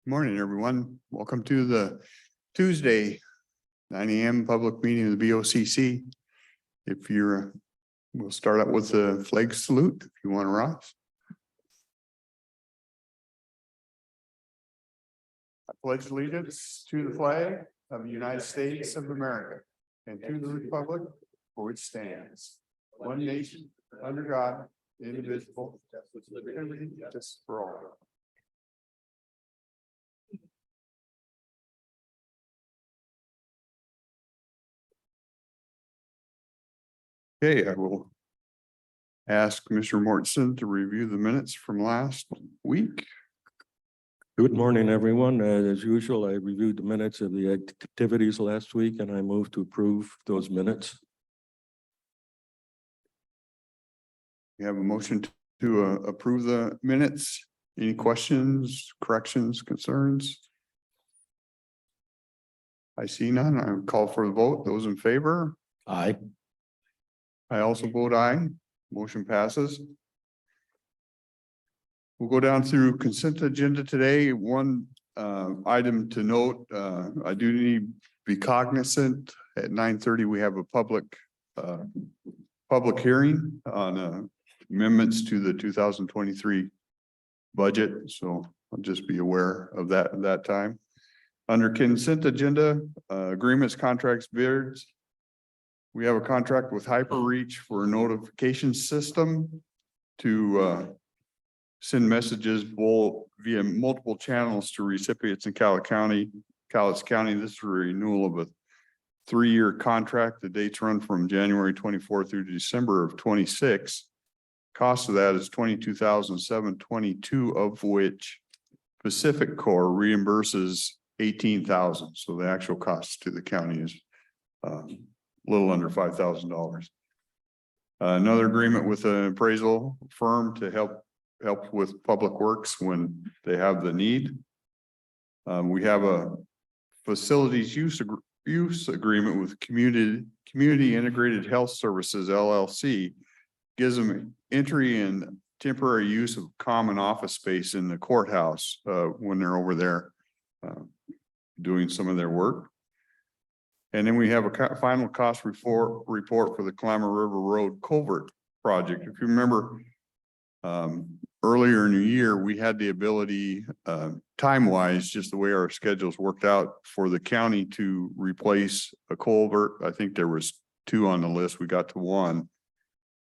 Morning, everyone. Welcome to the Tuesday 9 a.m. public meeting of the BOCC. If you're, we'll start out with the flag salute if you want to rise. I pledge allegiance to the flag of the United States of America and to the republic for which stands one nation under God, indivisible, with liberty and justice for all. Okay, I will ask Mr. Mortensen to review the minutes from last week. Good morning, everyone. As usual, I reviewed the minutes of the activities last week and I move to approve those minutes. We have a motion to approve the minutes. Any questions, corrections, concerns? I see none. I call for the vote. Those in favor? Aye. I also vote aye. Motion passes. We'll go down through consent agenda today. One item to note, I do need to be cognizant at 9:30, we have a public hearing on amendments to the 2023 budget. So I'll just be aware of that at that time. Under consent agenda, agreements, contracts, bids. We have a contract with HyperReach for a notification system to send messages via multiple channels to recipients in Cowlitz County. This is a renewal of a 3-year contract. The dates run from January 24 through December of 26. Cost of that is $22,722, of which Pacific Core reimburses $18,000. So the actual cost to the county is little under $5,000. Another agreement with an appraisal firm to help with public works when they have the need. We have a facilities use agreement with Community Integrated Health Services LLC. Gives them entry and temporary use of common office space in the courthouse when they're over there doing some of their work. And then we have a final cost report for the Clamor River Road Culvert project. If you remember, earlier in the year, we had the ability, time-wise, just the way our schedules worked out, for the county to replace a culvert. I think there was 2 on the list. We got to 1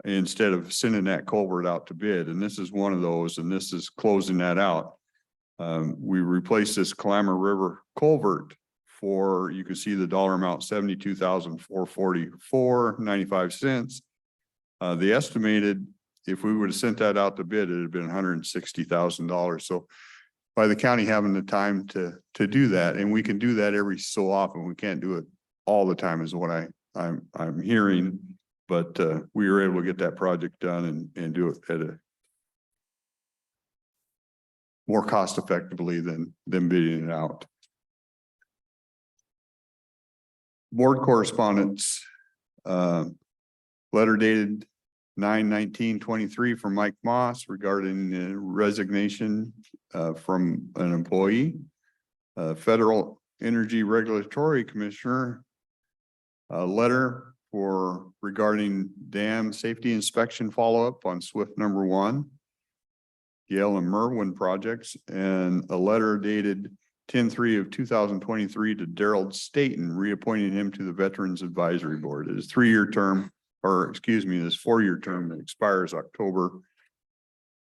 instead of sending that culvert out to bid. And this is one of those, and this is closing that out. We replaced this Clamor River culvert for, you can see the dollar amount, $72,444.95. The estimated, if we would have sent that out to bid, it had been $160,000. So by the county having the time to do that, and we can do that every so often, we can't do it all the time is what I'm hearing, but we were able to get that project done and do it at a more cost effectively than bidding it out. Board correspondence, letter dated 9/19/23 from Mike Moss regarding resignation from an employee. Federal Energy Regulatory Commissioner, a letter regarding dam safety inspection follow-up on SWIFT number 1, Yale and Merwin projects, and a letter dated 10/3/2023 to Daryl Staten, reappointing him to the Veterans Advisory Board. It is 3-year term, or excuse me, this 4-year term that expires October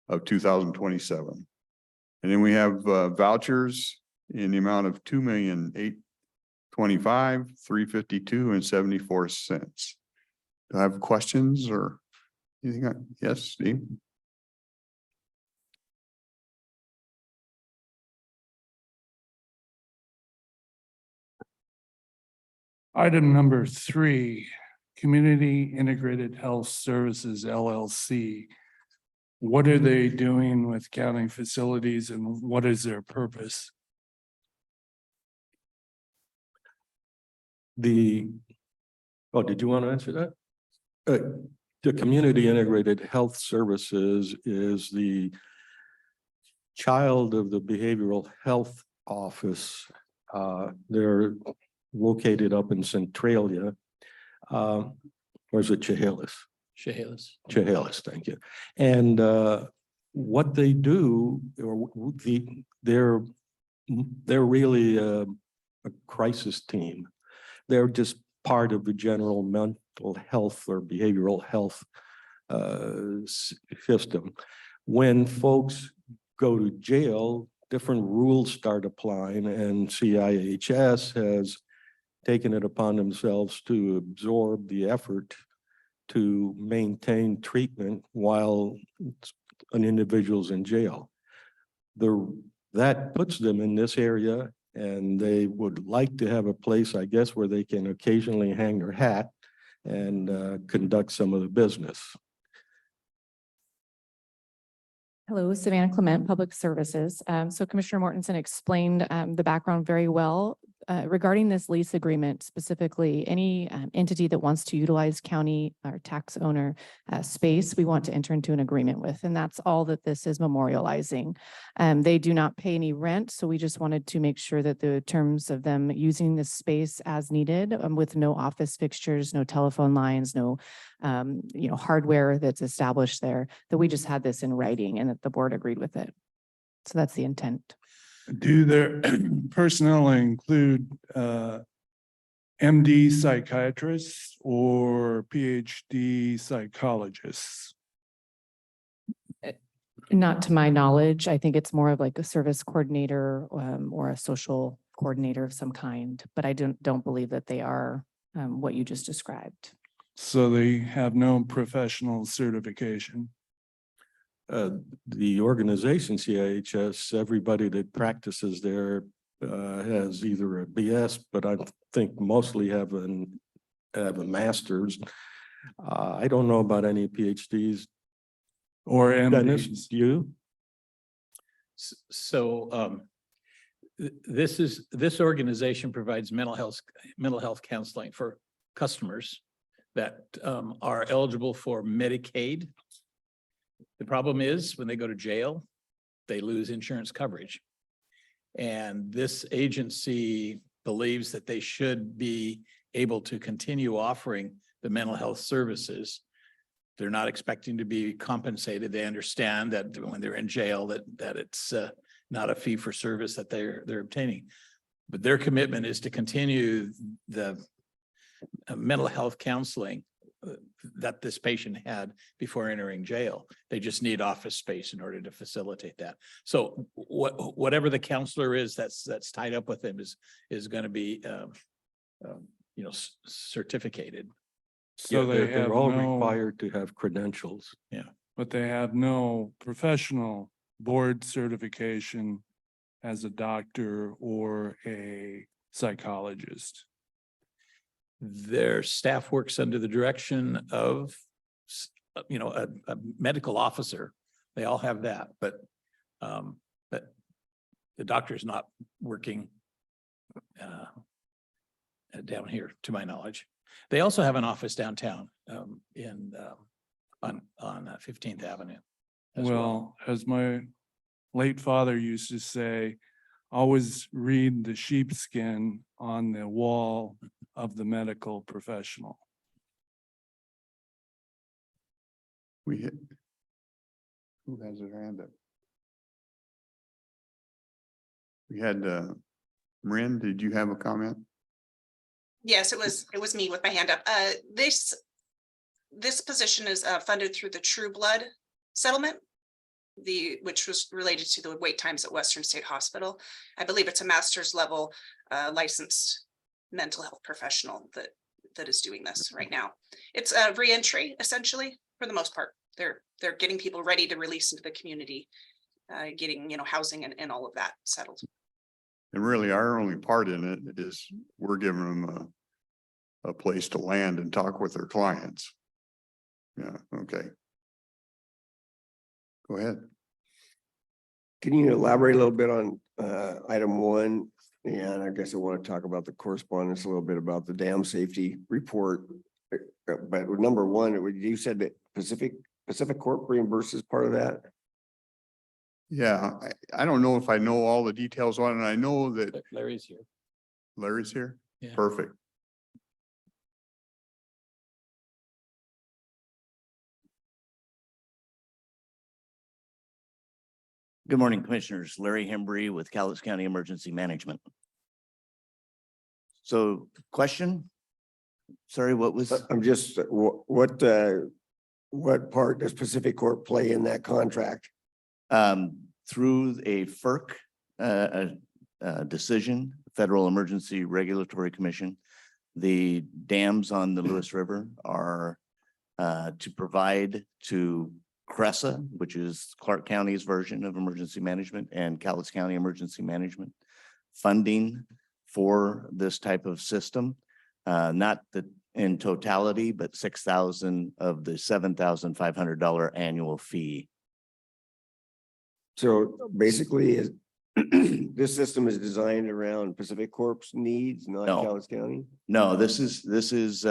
of 2027. And then we have vouchers in the amount of $2,825,352.74. Do I have questions or anything? Yes, Steve. Item number 3, Community Integrated Health Services LLC. What are they doing with county facilities and what is their purpose? Did you want to answer that? The Community Integrated Health Services is the child of the Behavioral Health office. They're located up in Centralia. Or is it Chehalis? Chehalis, thank you. And what they do, or they're really a crisis team. They're just part of the general mental health or behavioral health system. When folks go to jail, different rules start applying, and CIHS has taken it upon themselves to absorb the effort to maintain treatment while an individual's in jail. That puts them in this area, and they would like to have a place, I guess, where they can occasionally hang their hat and conduct some of the business. Hello, Savannah Clement, Public Services. So Commissioner Mortensen explained the background very well. Regarding this lease agreement specifically, any entity that wants to utilize county or tax owner space, we want to enter into an agreement with, and that's all that this is memorializing. They do not pay any rent, so we just wanted to make sure that the terms of them using this space as needed, with no office fixtures, no telephone lines, no hardware that's established there, that we just had this in writing and that the board agreed with it. So that's the intent. Do their personnel include MD psychiatrists or PhD psychologists? Not to my knowledge. I think it's more of like a service coordinator or a social coordinator of some kind, but I don't believe that they are what you just described. So they have no professional certification. The organization CIHS, everybody that practices there has either a BS, but I think mostly have a master's. I don't know about any PhDs. Or Dennis, MDs. you? So this organization provides mental health counseling for customers that are eligible for Medicaid. The problem is when they go to jail, they lose insurance coverage. And this agency believes that they should be able to continue offering the mental health services. They're not expecting to be compensated. They understand that when they're in jail, that it's not a fee for service that they're obtaining. But their commitment is to continue the mental health counseling that this patient had before entering jail. They just need office space in order to facilitate that. So whatever the counselor is that's tied up with them is going to be certificated. So they have they're all no, required to have credentials. but they have no professional board certification as a doctor or a psychologist. Their staff works under the direction of, a medical officer. They all have that, but the doctor is not working down here, to my knowledge. They also have an office downtown on 15th Avenue. Well, as my late father used to say, always read the sheepskin on the wall of the medical professional. Who has their hand up? We had, Marin, did you have a comment? Yes, it was me with my hand up. This position is funded through the True Blood settlement, which was related to the wait times at Western State Hospital. I believe it's a master's level licensed mental health professional that is doing this right now. It's a reentry, essentially, for the most part. They're getting people ready to release into the community, getting housing and all of that settled. And really, our only part in it is we're giving them a place to land and talk with their clients. Yeah, okay. Go ahead. Can you elaborate a little bit on item 1? And I guess I want to talk about the correspondence a little bit about the dam safety report. But number 1, you said that Pacific Corp reimburses part of that? Yeah, I don't know if I know all the details on it. I know that Larry's here. Larry's here. Yeah. Perfect. Good morning, Commissioners. Larry Hembry with Cowlitz County Emergency Management. So question? Sorry, what was, I'm just, what part does Pacific Corp play in that contract? through a FERC decision, Federal Emergency Regulatory Commission, the dams on the Lewis River are to provide to CRESA, which is Clark County's version of emergency management, and Cowlitz County Emergency Management funding for this type of system. Not the in totality, but 6,000 of the $7,500 annual fee. So basically, is this system is designed around Pacific Corp's needs, not No. Cowlitz County? No, this is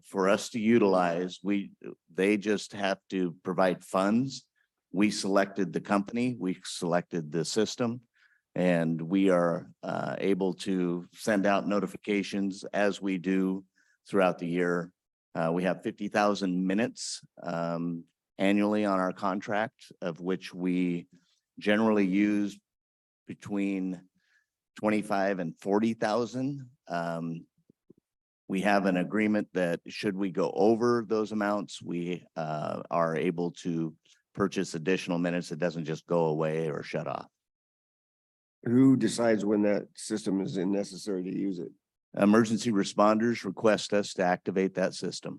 for us to utilize. They just have to provide funds. We selected the company, we selected the system, and we are able to send out notifications as we do throughout the year. We have 50,000 minutes annually on our contract, of which we generally use between 25 and 40,000. We have an agreement that should we go over those amounts, we are able to purchase additional minutes. It doesn't just go away or shut off. Who decides when that system is necessary to use it? Emergency responders request us to activate that system.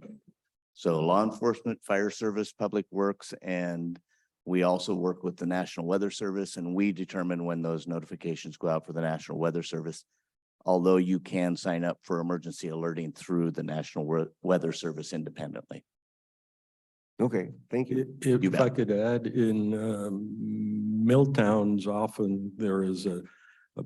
So law enforcement, fire service, public works, and we also work with the National Weather Service, and we determine when those notifications go out for the National Weather Service. Although you can sign up for emergency alerting through the National Weather Service independently. Okay, thank you. You If I bet. could add, in mill towns, often there is a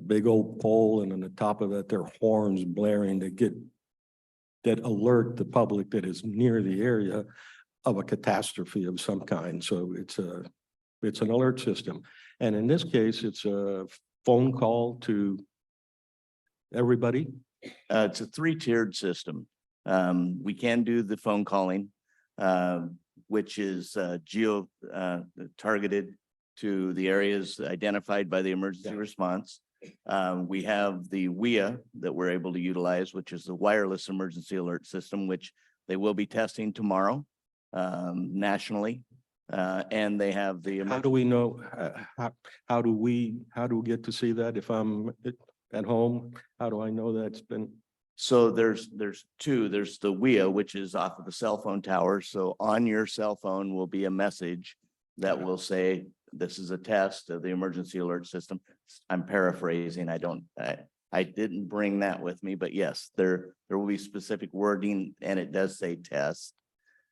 big old pole, and on the top of it, there are horns blaring that alert the public that is near the area of a catastrophe of some kind. So it's an alert system. And in this case, it's a phone call to everybody. It's a three-tiered system. We can do the phone calling, which is geo targeted to the areas identified by the emergency response. We have the WIA that we're able to utilize, which is the wireless emergency alert system, which they will be testing tomorrow nationally. And they have the. How do we know, how do we get to see that if I'm at home? How do I know that's been? So there's two. There's the WIA, which is off of the cell phone tower. So on your cell phone will be a message that will say, this is a test of the emergency alert system. I'm paraphrasing. I didn't bring that with me, but yes, there will be specific wording, and it does say test.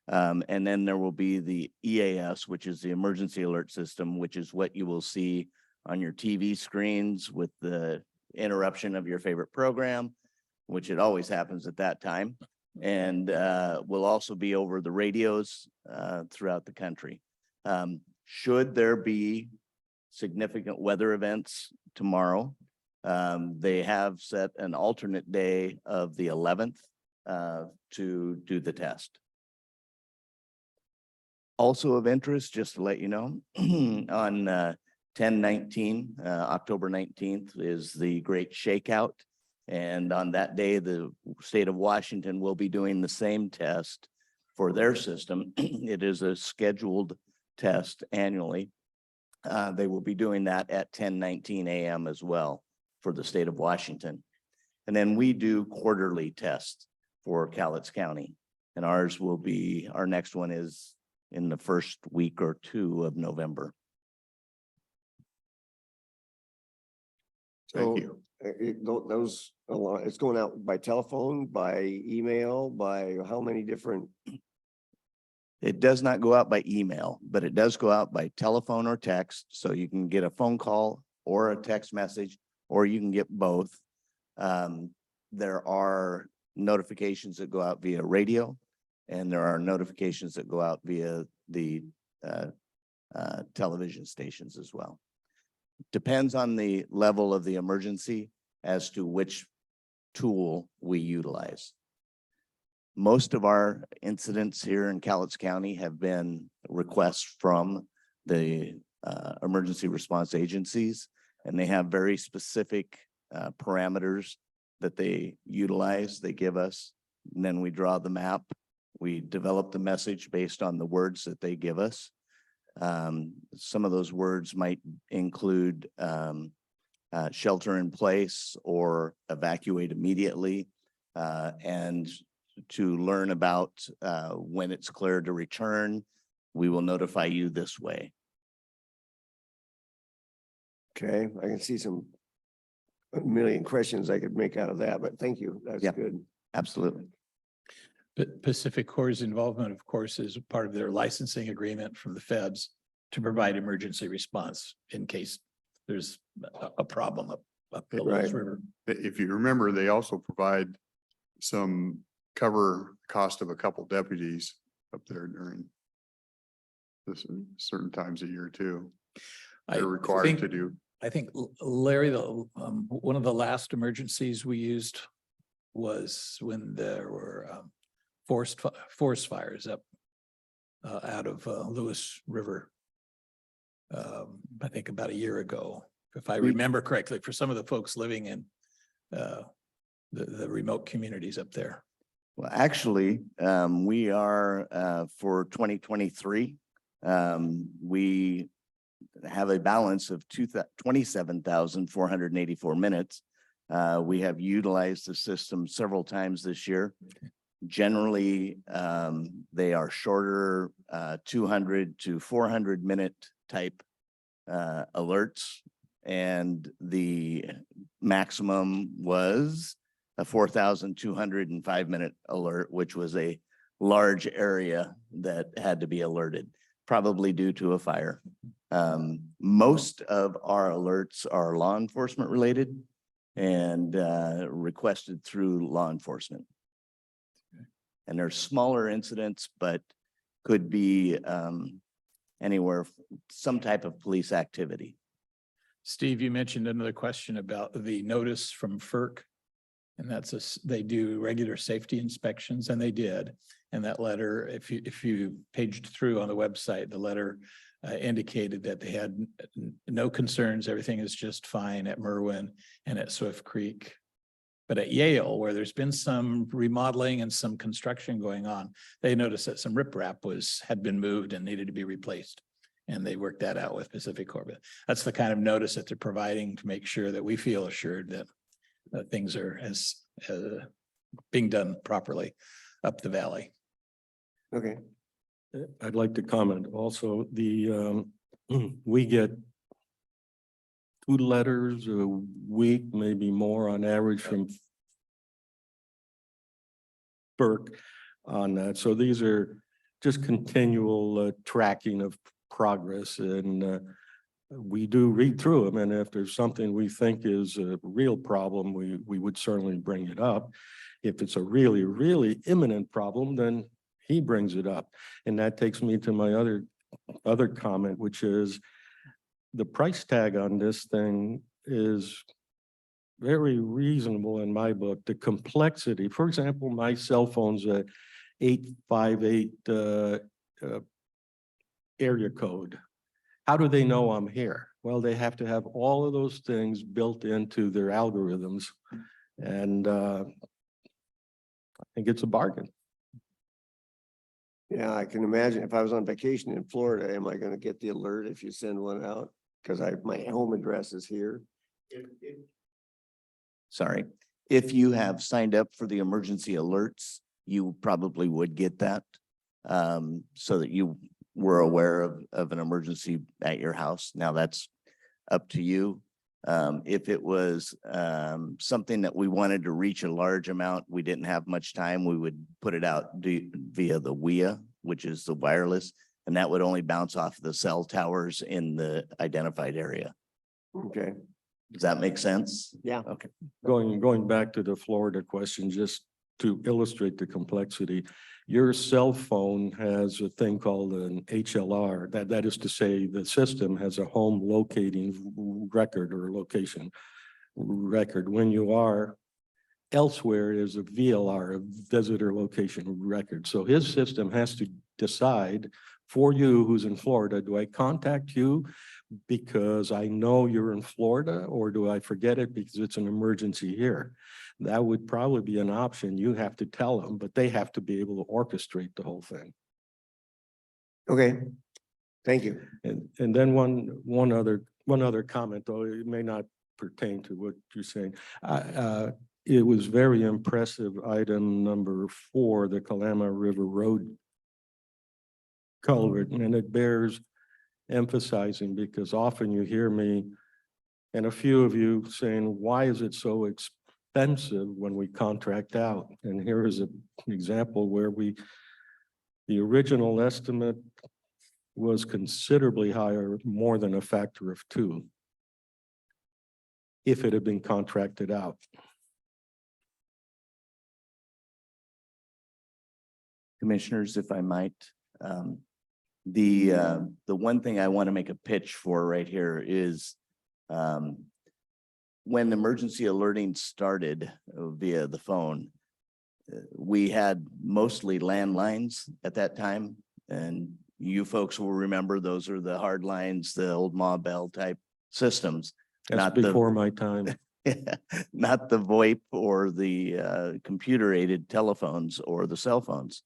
And then there will be the EAS, which is the emergency alert system, which is what you will see on your TV screens with the interruption of your favorite program, which it always happens at that time. And will also be over the radios throughout the country. Should there be significant weather events tomorrow, they have set an alternate day of the 11th to do the test. Also of interest, just to let you know, on 10/19, October 19th is the Great Shakeout. And on that day, the state of Washington will be doing the same test for their system. It is a scheduled test annually. They will be doing that at 10:19 a.m. as well for the state of Washington. And then we do quarterly tests for Cowlitz County. And our next one is in the first week or two of November. Thank So, you. It's going out by telephone, by email, by how many different? It does not go out by email, but it does go out by telephone or text. So you can get a phone call or a text message, or you can get both. There are notifications that go out via radio, and there are notifications that go out via the television stations as well. Depends on the level of the emergency as to which tool we utilize. Most of our incidents here in Cowlitz County have been requests from the emergency response agencies, and they have very specific parameters that they utilize, they give us. And then we draw the map. We develop the message based on the words that they give us. Some of those words might include shelter in place or evacuate immediately, and to learn about when it's clear to return, we will notify you this way. Okay, I can see a million questions I could make out of that, but thank you. That's Yep. good. Absolutely. But Pacific Corps' involvement, of course, is part of their licensing agreement from the feds to provide emergency response in case there's a problem up the Right. Lewis River. If you remember, they also provide some cover cost of a couple deputies up there during this certain times a year too. I They're required think- to do. I think Larry, one of the last emergencies we used was when there were forest fires up out of Lewis River. I think about a year ago, if I remember correctly, for some of the folks living in the remote communities up there. Well, actually, we are for 2023. We have a balance of 27,484 minutes. We have utilized the system several times this year. Generally, they are shorter, 200 to 400 minute type alerts. And the maximum was a 4,205 minute alert, which was a large area that had to be alerted, probably due to a fire. Most of our alerts are law enforcement related and requested through law enforcement. And they're smaller incidents, but could be anywhere, some type of police activity. Steve, you mentioned another question about the notice from FERC. And they do regular safety inspections, and they did. And that letter, if you paged through on the website, the letter indicated that they had no concerns. Everything is just fine at Merwin and at Swift Creek. But at Yale, where there's been some remodeling and some construction going on, they noticed that some riprap had been moved and needed to be replaced. And they worked that out with Pacific Corps. But that's the kind of notice that they're providing to make sure that we feel assured that things are as being done properly up the valley. Okay, I'd like to comment also, we get 2 letters a week, maybe more on average from FERC on that. So these are just continual tracking of progress, and we do read through them. And if there's something we think is a real problem, we would certainly bring it up. If it's a really, really imminent problem, then he brings it up. And that takes me to my other comment, which is the price tag on this thing is very reasonable in my book. The complexity, for example, my cell phone's a 858 area code. How do they know I'm here? Well, they have to have all of those things built into their algorithms. And I think it's a bargain. yeah, I can imagine if I was on vacation in Florida, am I gonna get the alert if you send one out? Because my home address is here. Sorry, if you have signed up for the emergency alerts, you probably would get that. So that you were aware of an emergency at your house. Now that's up to you. If it was something that we wanted to reach a large amount, we didn't have much time, we would put it out via the WIA, which is the wireless, and that would only bounce off the cell towers in the identified area. Okay, Does that make sense? yeah. Okay. Going back to the Florida question, just to illustrate the complexity, your cell phone has a thing called an HLR. That is to say, the system has a home locating record or location record. When you are elsewhere, is a VLR, a visitor location record. So his system has to decide for you who's in Florida, do I contact you because I know you're in Florida, or do I forget it because it's an emergency here? That would probably be an option. You have to tell them, but they have to be able to orchestrate the whole thing. Okay, thank you. And then one other comment, though it may not pertain to what you're saying. It was very impressive, item number 4, the Kalama River Road culvert, and it bears emphasizing because often you hear me and a few of you saying, why is it so expensive when we contract out? And here is an example where the original estimate was considerably higher, more than a factor of 2, if it had been contracted out. Commissioners, if I might, the one thing I want to make a pitch for right here is when emergency alerting started via the phone, we had mostly landlines at that time, and you folks will remember those are the hard lines, the old Ma Bell type systems. That's Not the- before my time. Not the VoIP or the computer aided telephones or the cell phones.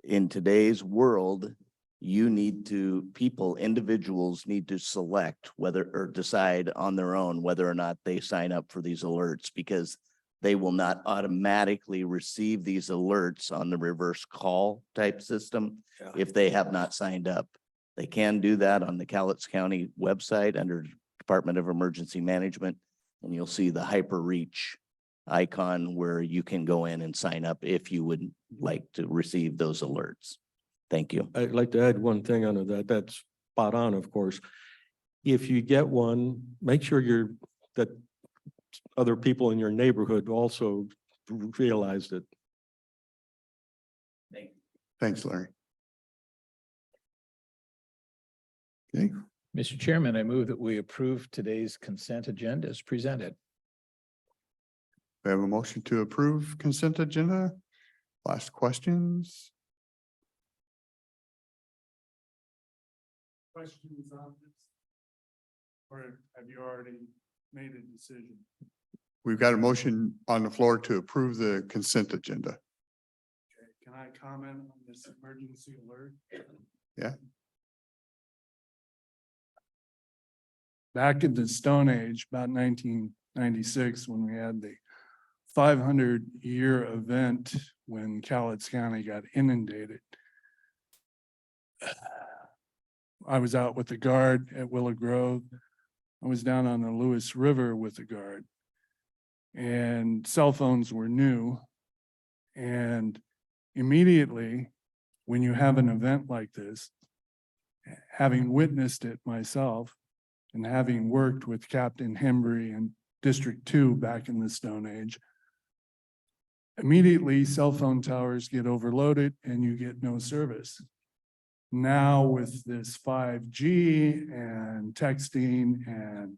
In today's world, individuals need to select whether or decide on their own whether or not they sign up for these alerts, because they will not automatically receive these alerts on the reverse call type system Yeah. if they have not signed up. They can do that on the Cowlitz County website under Department of Emergency Management, and you'll see the hyper reach icon where you can go in and sign up if you would like to receive those alerts. Thank you. I'd like to add one thing onto that. That's spot on, of course. If you get one, make sure that other people in your neighborhood also realize it. Thanks, Larry. Okay, Mr. Chairman, I move that we approve today's consent agenda as presented. we have a motion to approve consent agenda. Last questions? Questions on this? Or have you already made a decision? We've got a motion on the floor to approve the consent agenda. Okay, can I comment on this emergency alert? Yeah. Back in the Stone Age, about 1996, when we had the 500-year event when Cowlitz County got inundated. I was out with the guard at Willow Grove. I was down on the Lewis River with the guard. And cell phones were new. And immediately, when you have an event like this, having witnessed it myself and having worked with Captain Hembry and District 2 back in the Stone Age, immediately cell phone towers get overloaded and you get no service. Now with this 5G and texting, and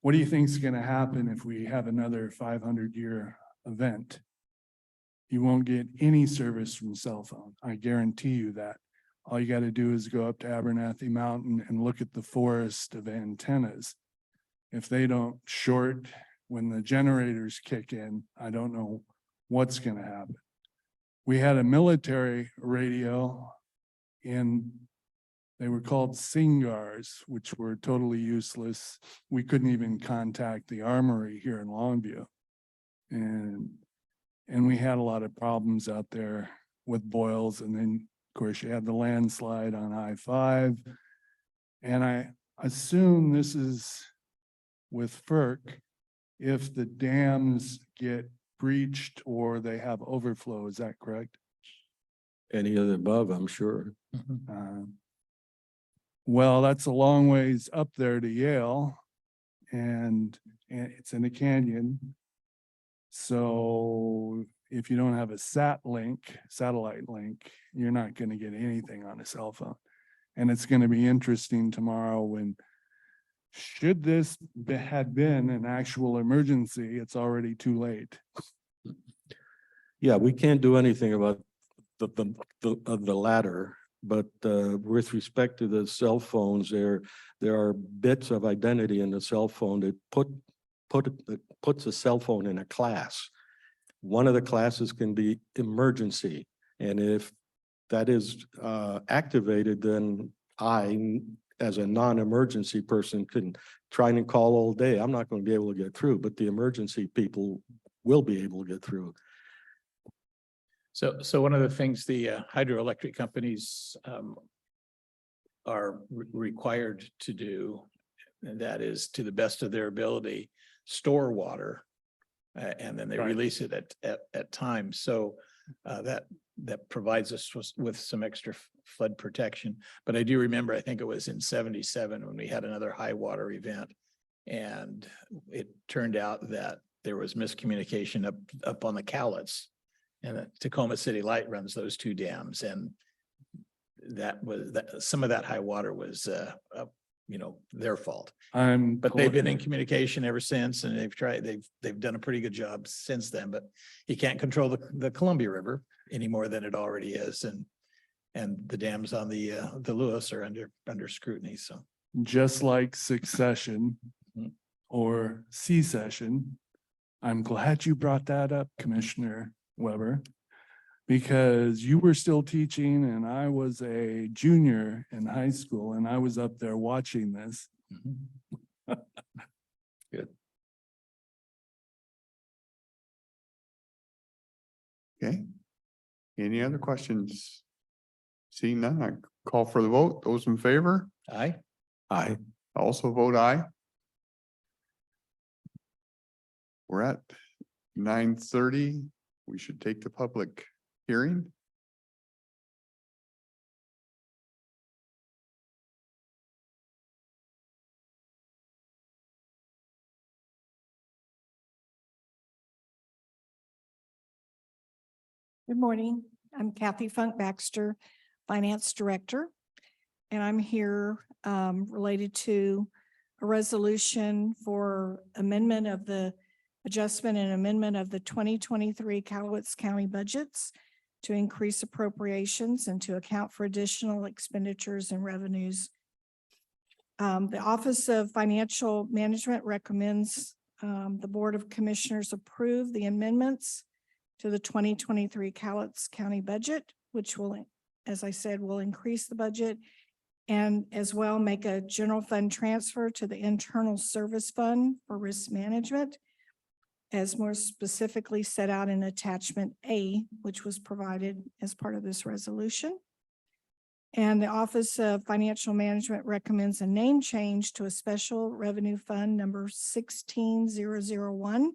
what do you think is going to happen if we have another 500-year event? You won't get any service from cell phone. I guarantee you that. All you got to do is go up to Abernathy Mountain and look at the forest of antennas. If they don't short when the generators kick in, I don't know what's going to happen. We had a military radio they were called Singars, which were totally useless. We couldn't even contact the armory here in Longview. And we had a lot of problems out there with boils. And then, of course, you had the landslide on I-5. And I assume this is with FERC, if the dams get breached or they have overflow, is that correct? Any of the above, I'm sure. Well, that's a long ways up there to Yale, and it's in a canyon. So if you don't have a satellite link, you're not going to get anything on a cell phone. And it's going to be interesting tomorrow when, should this had been an actual emergency, it's already too late. Yeah, we can't do anything about the latter, but with respect to the cell phones, there are bits of identity in the cell phone that puts a cell phone in a class. One of the classes can be emergency, and if that is activated, then I, as a non-emergency person, can try and call all day. I'm not going to be able to get through, but the emergency people will be able to get through. So one of the things the hydroelectric companies are required to do, and that is, to the best of their ability, store water. And then they Right. release it at times. So that provides us with some extra flood protection. But I do remember, I think it was in 77 when we had another high water event. And it turned out that there was miscommunication up on the Cowlitz. And the Tacoma City Light runs those two dams, and some of that high water was their fault. But they've been in communication ever since, and they've done a pretty good job since then. But you can't control the Columbia River any more than it already is, and the dams on the Lewis are under scrutiny. So just like Succession Mhm. or Secession. I'm glad you brought that up, Commissioner Weber, because you were still teaching and I was a junior in high school and I was up there watching this. Okay. Any other questions? Seeing none, I call for the vote. Those in favor? aye. Aye. Also vote aye. We're at 9:30. We should take the public hearing. Good morning. I'm Kathy Funk Baxter, Finance Director. And I'm here related to a resolution for amendment of the adjustment and amendment of the 2023 Cowlitz County budgets to increase appropriations and to account for additional expenditures and revenues. The Office of Financial Management recommends the Board of Commissioners approve the amendments to the 2023 Cowlitz County budget, which will, as I said, will increase the budget and as well make a general fund transfer to the internal service fund for risk management, as more specifically set out in attachment A, which was provided as part of this resolution. And the Office of Financial Management recommends a name change to a special revenue fund number 16001,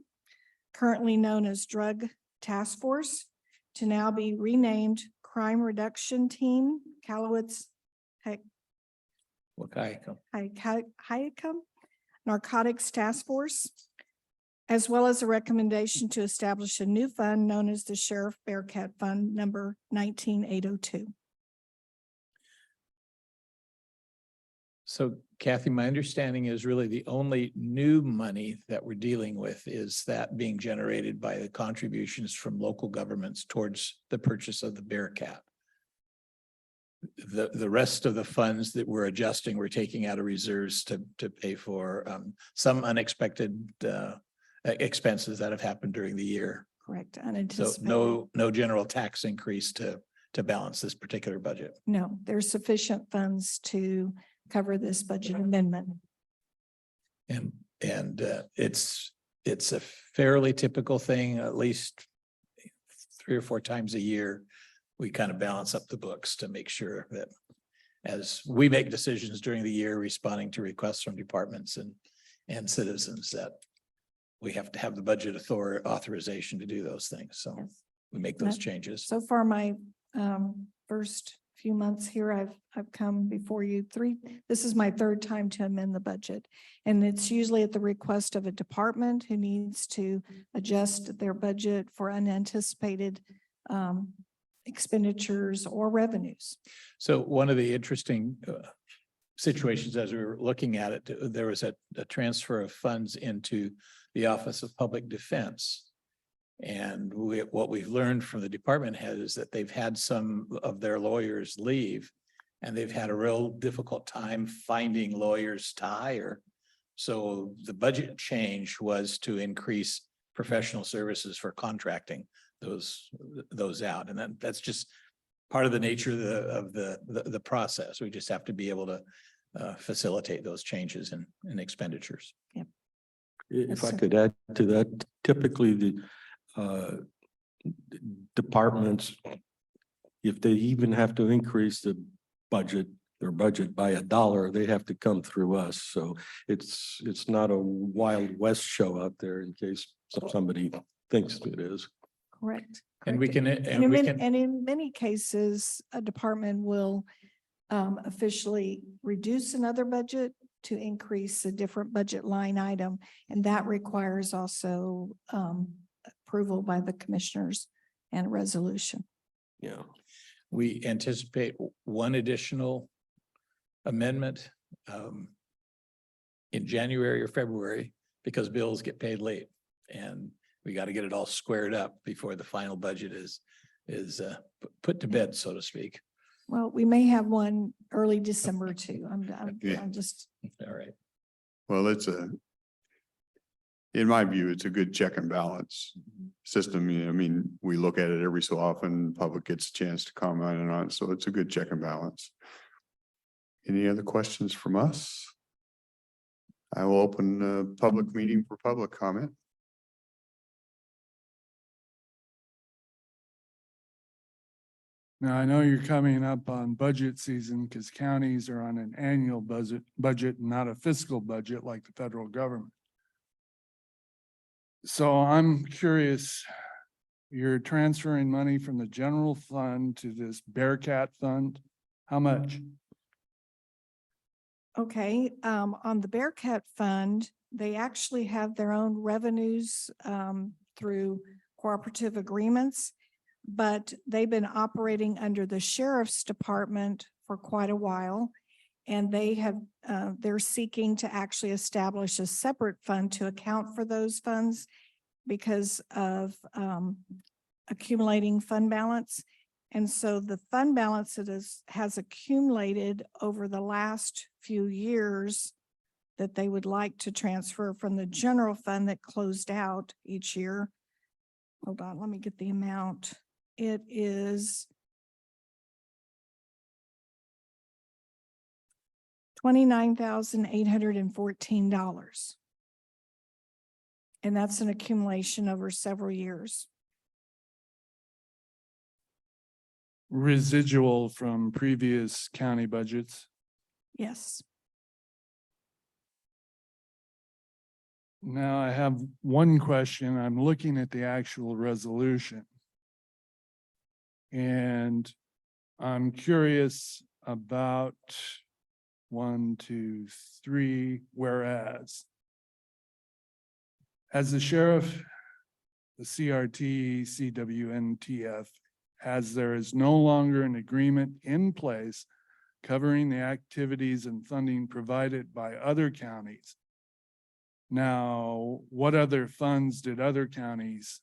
currently known as Drug Task Force, to now be renamed Crime Reduction Team, Cowlitz Haycom Narcotics Task Force, as well as a recommendation to establish a new fund known as the Sheriff Bearcat Fund number 19802. So Kathy, my understanding is really the only new money that we're dealing with is that being generated by the contributions from local governments towards the purchase of the Bearcat. The rest of the funds that we're adjusting, we're taking out of reserves to pay for some unexpected expenses that have happened during the year. Correct. So Unanticipated. no general tax increase to balance this particular budget. No, there's sufficient funds to cover this budget amendment. And it's a fairly typical thing, at least 3 or 4 times a year. We kind of balance up the books to make sure that as we make decisions during the year, responding to requests from departments and citizens, that we have to have the budget authorization to do those things. So Yes. we make those changes. So far, my first few months here, I've come before you this is my third time to amend the budget. And it's usually at the request of a department who needs to adjust their budget for unanticipated expenditures or revenues. So one of the interesting situations as we were looking at it, there was a transfer of funds into the Office of Public Defense. And what we've learned from the department head is that they've had some of their lawyers leave, and they've had a real difficult time finding lawyers to hire. So the budget change was to increase professional services for contracting those out. And that's just part of the nature of the process. We just have to be able to facilitate those changes in expenditures. If I sir. could add to that, typically the departments, if they even have to increase their budget by $1, they have to come through us. So it's not a Wild West show out there in case somebody thinks it is. Correct. And we correct. can, And and we in, can. and in many cases, a department will officially reduce another budget to increase a different budget line item. And that requires also approval by the commissioners and a resolution. Yeah. We anticipate one additional amendment in January or February because bills get paid late. And we got to get it all squared up before the final budget is put to bed, so to speak. Well, we may have one early December too. Yeah. I'm just, All right. Well, in my view, it's a good check and balance system. I mean, we look at it every so often, public gets a chance to comment on it, so it's a good check and balance. Any other questions from us? I will open the public meeting for public comment. Now, I know you're coming up on budget season because counties are on an annual budget, not a fiscal budget like the federal government. So I'm curious, you're transferring money from the general fund to this Bearcat fund. How much? okay, on the Bearcat Fund, they actually have their own revenues through cooperative agreements. But they've been operating under the sheriff's department for quite a while. And they're seeking to actually establish a separate fund to account for those funds because of accumulating fund balance. And so the fund balance that has accumulated over the last few years that they would like to transfer from the general fund that closed out each year. Hold on, let me get the amount. It is $29,814. And that's an accumulation over several years. Residual from previous county budgets. Yes. Now I have one question. I'm looking at the actual resolution. And I'm curious about 1, 2, 3, whereas. As the sheriff, the CRT, CWNTF, as there is no longer an agreement in place covering the activities and funding provided by other counties. Now, what other funds did other counties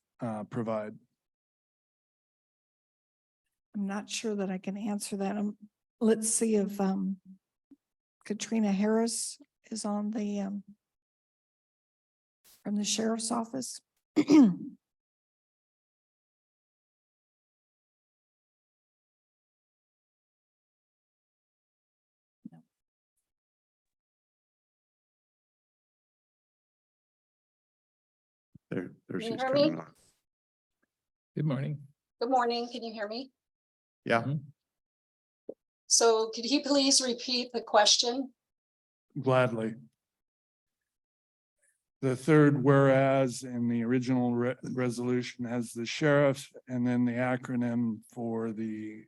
provide? I'm not sure that I can answer that. Let's see if Katrina Harris is on the from the sheriff's office. There Can you she's hear me? coming on. Good morning. Good morning. Can you hear me? Yeah, So could you please repeat the question? Gladly. The third whereas in the original resolution has the sheriff and then the acronym for the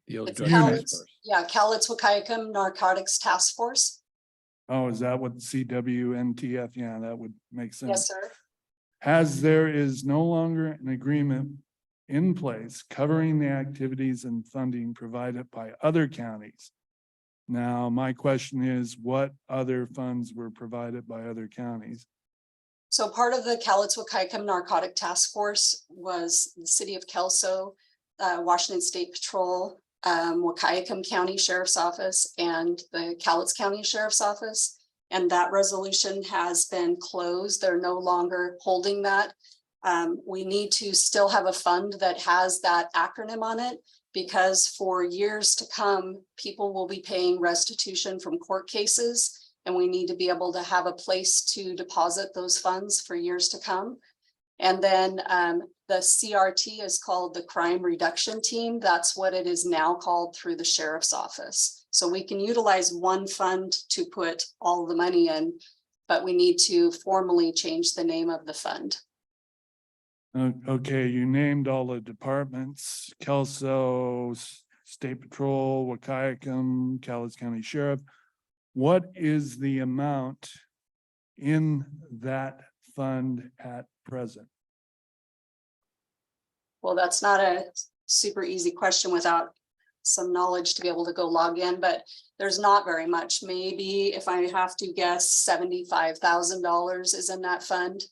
The old It's drug Unit. task force. Yeah, Cowlitz Wahkiakum Narcotics Task Force. Oh, is that what CWNTF? Yeah, that would make sense. Yes, sir. As there is no longer an agreement in place covering the activities and funding provided by other counties. Now, my question is, what other funds were provided by other counties? So part of the Cowlitz Wahkiakum Narcotic Task Force was the city of Kelso, Washington State Patrol, Wahkiakum County Sheriff's Office, and the Cowlitz County Sheriff's Office. And that resolution has been closed. They're no longer holding that. We need to still have a fund that has that acronym on it, because for years to come, people will be paying restitution from court cases. And we need to be able to have a place to deposit those funds for years to come. And then the CRT is called the Crime Reduction Team. That's what it is now called through the sheriff's office. So we can utilize one fund to put all the money in, but we need to formally change the name of the fund. Okay, you named all the departments, Kelso, State Patrol, Wahkiakum, Cowlitz County Sheriff. What is the amount in that fund at present? Well, that's not a super easy question without some knowledge to be able to go log in, but there's not very much. Maybe if I have to guess, $75,000 is in that fund.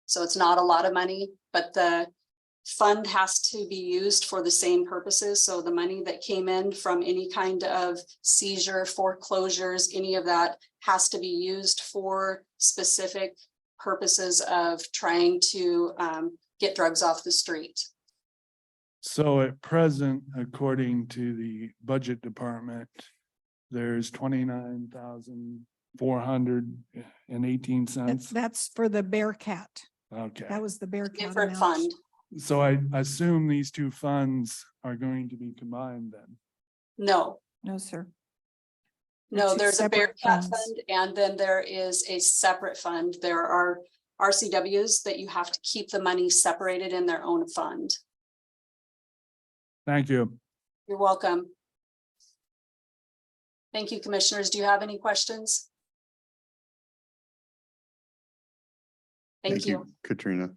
So it's not a lot of money, but the fund has to be used for the same purposes. So the money that came in from any kind of seizure, foreclosures, any of that has to be used for specific purposes of trying to get drugs off the street. So at present, according to the budget department, there's 29,418 cents. That's for the Bearcat. Okay, That was the Bearcat Different amount. fund. so I assume these two funds are going to be combined then. No, No, sir. no, two there's a separate Bearcat funds. fund, and then there is a separate fund. There are RCWs that you have to keep the money separated in their own fund. Thank you. You're welcome. Thank you, commissioners. Do you have any questions? Thank you. Katrina.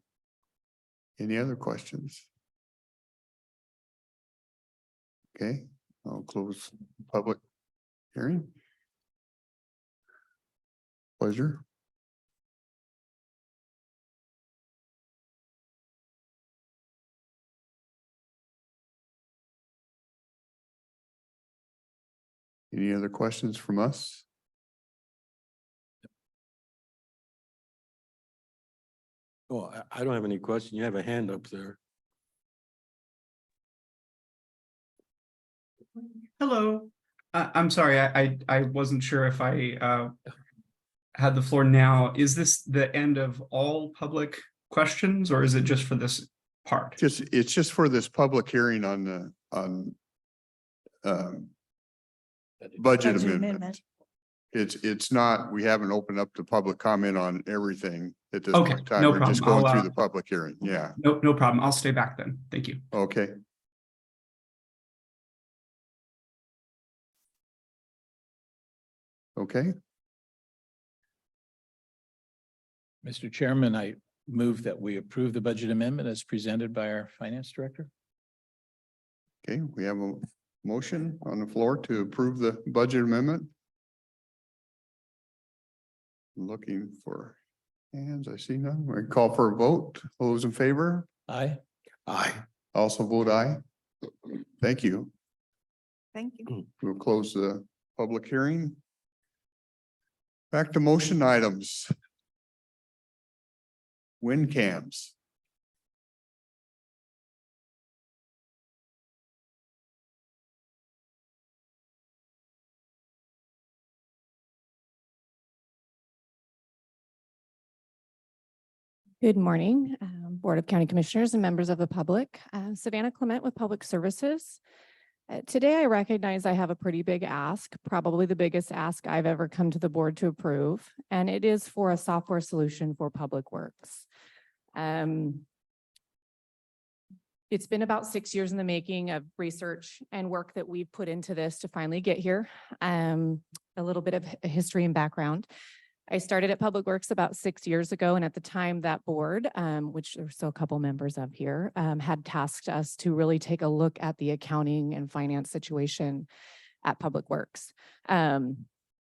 Any other questions? Okay, I'll close public hearing. Pleasure. Any other questions from us? Oh, I don't have any question. You have a hand up there. Hello. I'm sorry, I wasn't sure if I had the floor now. Is this the end of all public questions, or is it just for this part? It's just for this public hearing on the, budget Budget amendment. amendment. It's not, we haven't opened up the public comment on everything at this Okay, point in time. no We're just problem. going I'll, through the public hearing. Yeah, No problem. I'll stay back then. Thank you. okay. Okay, Mr. Chairman, I move that we approve the budget amendment as presented by our finance director. okay, we have a motion on the floor to approve the budget amendment. Looking for hands, I see none. We call for a vote. All those in favor? Aye. Aye. Also vote aye. Thank you. Thank you. We'll close the public hearing. Back to motion items. Wind cams. Good morning, Board of County Commissioners and members of the public. Savannah Clement with Public Services. Today, I recognize I have a pretty big ask, probably the biggest ask I've ever come to the board to approve, and it is for a software solution for Public Works. It It's been about 6 years in the making of research and work that we've put into this to finally get here. A little bit of history and background. I started at Public Works about 6 years ago, and at the time that board, which there's still a couple members of here, had tasked us to really take a look at the accounting and finance situation at Public Works.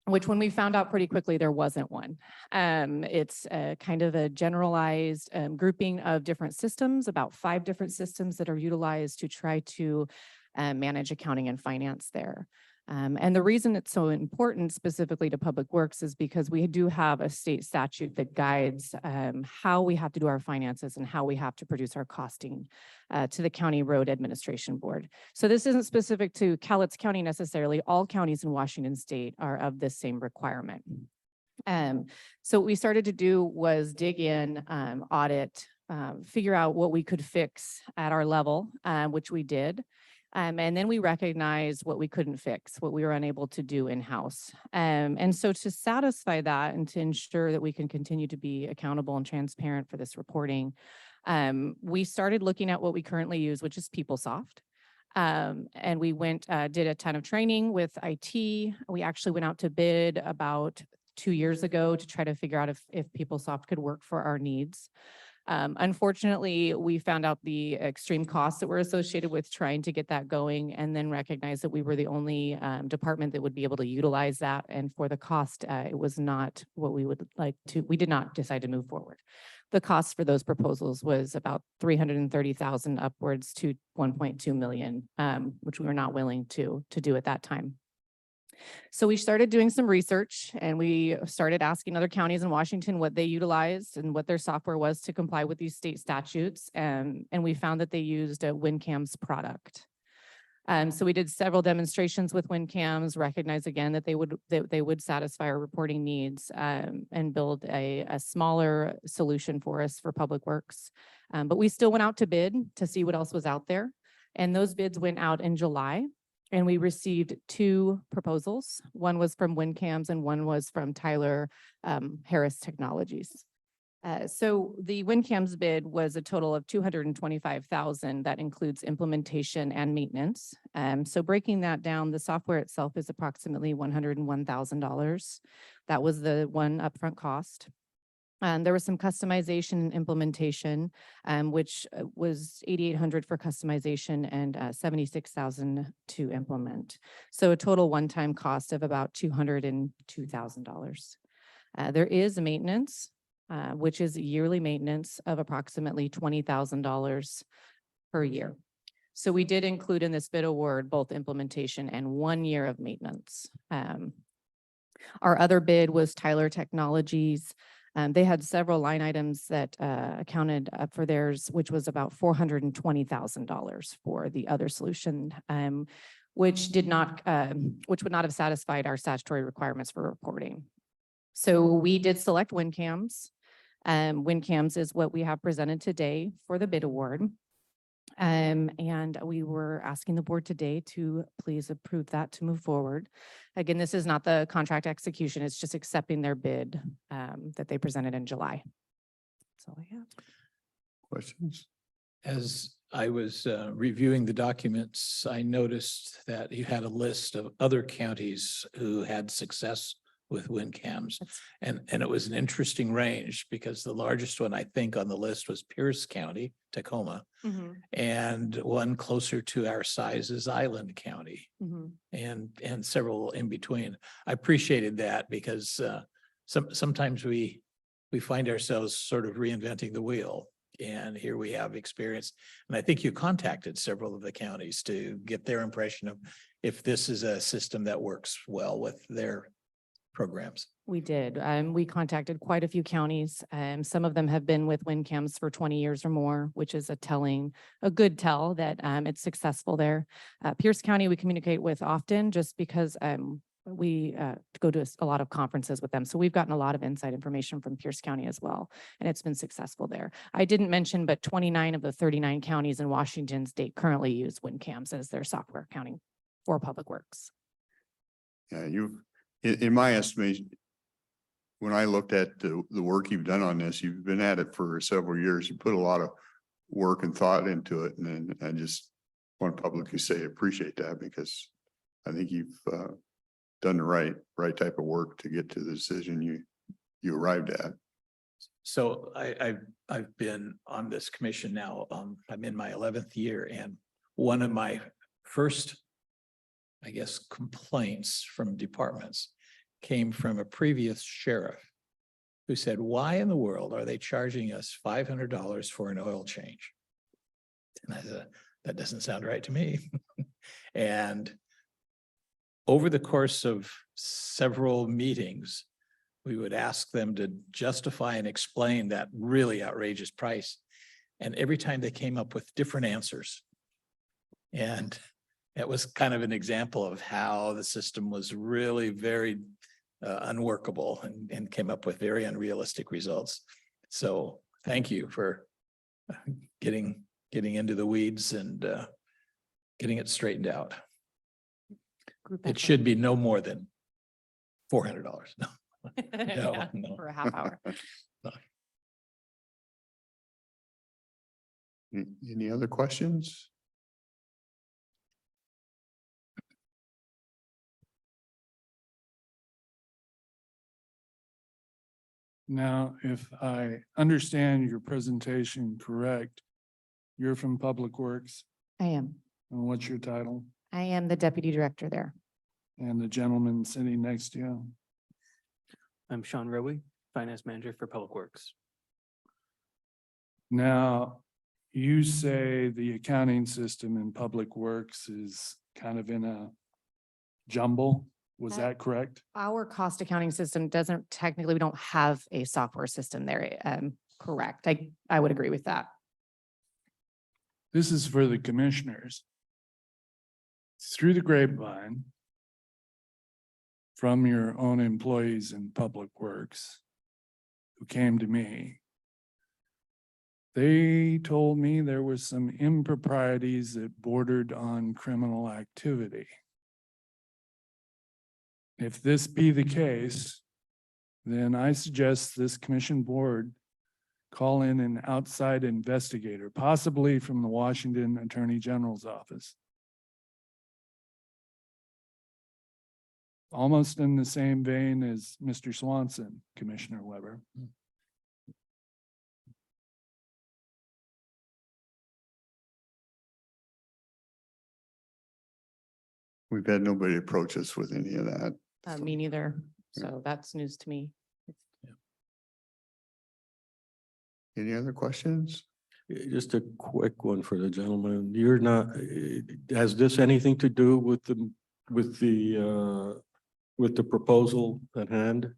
Which when we found out pretty quickly, there wasn't one. It's kind of a generalized grouping of different systems, about 5 different systems that are utilized to try to manage accounting and finance there. And the reason it's so important specifically to Public Works is because we do have a state statute that guides how we have to do our finances and how we have to produce our costing to the County Road Administration Board. So this isn't specific to Cowlitz County necessarily. All counties in Washington State are of this same requirement. So what we started to do was dig in, audit, figure out what we could fix at our level, which we did. And then we recognized what we couldn't fix, what we were unable to do in-house. And so to satisfy that and to ensure that we can continue to be accountable and transparent for this reporting, we started looking at what we currently use, which is PeopleSoft. And we did a ton of training with IT. We actually went out to bid about 2 years ago to try to figure out if PeopleSoft could work for our needs. Unfortunately, we found out the extreme costs that were associated with trying to get that going, and then recognized that we were the only department that would be able to utilize that. And for the cost, it was not what we would like to, we did not decide to move forward. The cost for those proposals was about $330,000 upwards to $1.2 million, which we were not willing to do at that time. So we started doing some research, and we started asking other counties in Washington what they utilized and what their software was to comply with these state statutes. And we found that they used a WinCams product. So we did several demonstrations with WinCams, recognized again that they would satisfy our reporting needs, and build a smaller solution for us for Public Works. But we still went out to bid to see what else was out there. And those bids went out in July. And we received 2 proposals. One was from WinCams and one was from Tyler Harris Technologies. So the WinCams bid was a total of $225,000. That includes implementation and maintenance. So breaking that down, the software itself is approximately $101,000. That was the one upfront cost. There was some customization and implementation, which was $8,800 for customization and $76,000 to implement. So a total one-time cost of about $202,000. There is maintenance, which is yearly maintenance of approximately $20,000 per year. So we did include in this bid award both implementation and 1 year of maintenance. Our other bid was Tyler Technologies. They had several line items that accounted for theirs, which was about $420,000 for the other solution, which would not have satisfied our statutory requirements for reporting. So we did select WinCams. WinCams is what we have presented today for the bid award. And we were asking the board today to please approve that to move forward. Again, this is not the contract execution, it's just accepting their bid that they presented in July. That's all I have. Questions? As I was reviewing the documents, I noticed that you had a list of other counties who had success with WinCams. And it was an interesting range because the largest one I think on the list was Pierce County, Tacoma, and one closer to our size is Island County, and several in between. I appreciated that because sometimes we find ourselves sort of reinventing the wheel. And here we have experience. And I think you contacted several of the counties to get their impression of if this is a system that works well with their programs. We did. We contacted quite a few counties. Some of them have been with WinCams for 20 years or more, which is a good tell that it's successful there. Pierce County, we communicate with often just because we go to a lot of conferences with them. So we've gotten a lot of inside information from Pierce County as well, and it's been successful there. I didn't mention, but 29 of the 39 counties in Washington State currently use WinCams as their software accounting for Public Works. Yeah, in my estimation, when I looked at the work you've done on this, you've been at it for several years. You put a lot of work and thought into it. And then I just want to publicly say, appreciate that because I think you've, done the right type of work to get to the decision you arrived at. So I've been on this commission now, I'm in my 11th year, and one of my first, I guess, complaints from departments came from a previous sheriff who said, why in the world are they charging us $500 for an oil change? And I said, that doesn't sound right to me. And over the course of several meetings, we would ask them to justify and explain that really outrageous price. And every time they came up with different answers. And it was kind of an example of how the system was really very unworkable and came up with very unrealistic results. So thank you for getting into the weeds and getting it straightened out. Group It effort. should be no more than $400. No. Yeah, no. For a half hour. Any other questions? Now, if I understand your presentation correct, you're from Public Works, I am. and what's your title? I am the deputy director there. And the gentleman sitting next to you? I'm Sean Rowe, Finance Manager for Public Works. Now, you say the accounting system in Public Works is kind of in a jumble. Was that correct? Our cost accounting system doesn't technically, we don't have a software system there. Correct. I would agree with that. This is for the commissioners. Through the grapevine, from your own employees in Public Works who came to me, they told me there was some improprieties that bordered on criminal activity. If this be the case, then I suggest this commission board call in an outside investigator, possibly from the Washington Attorney General's office. Almost in the same vein as Mr. Swanson, Commissioner Weber. We've had nobody approach us with any of that. Me neither. Yeah. So that's news to me. Any other questions? Just a quick one for the gentleman. You're not, has this anything to do with the proposal at hand?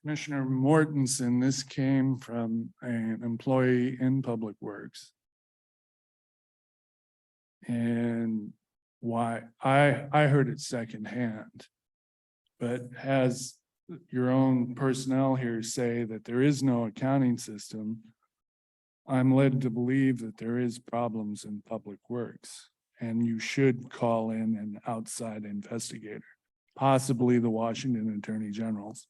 Commissioner Mortensen, this came from an employee in Public Works. And why, I heard it secondhand. But has your own personnel here say that there is no accounting system, I'm led to believe that there is problems in Public Works. And you should call in an outside investigator, possibly the Washington Attorney General's.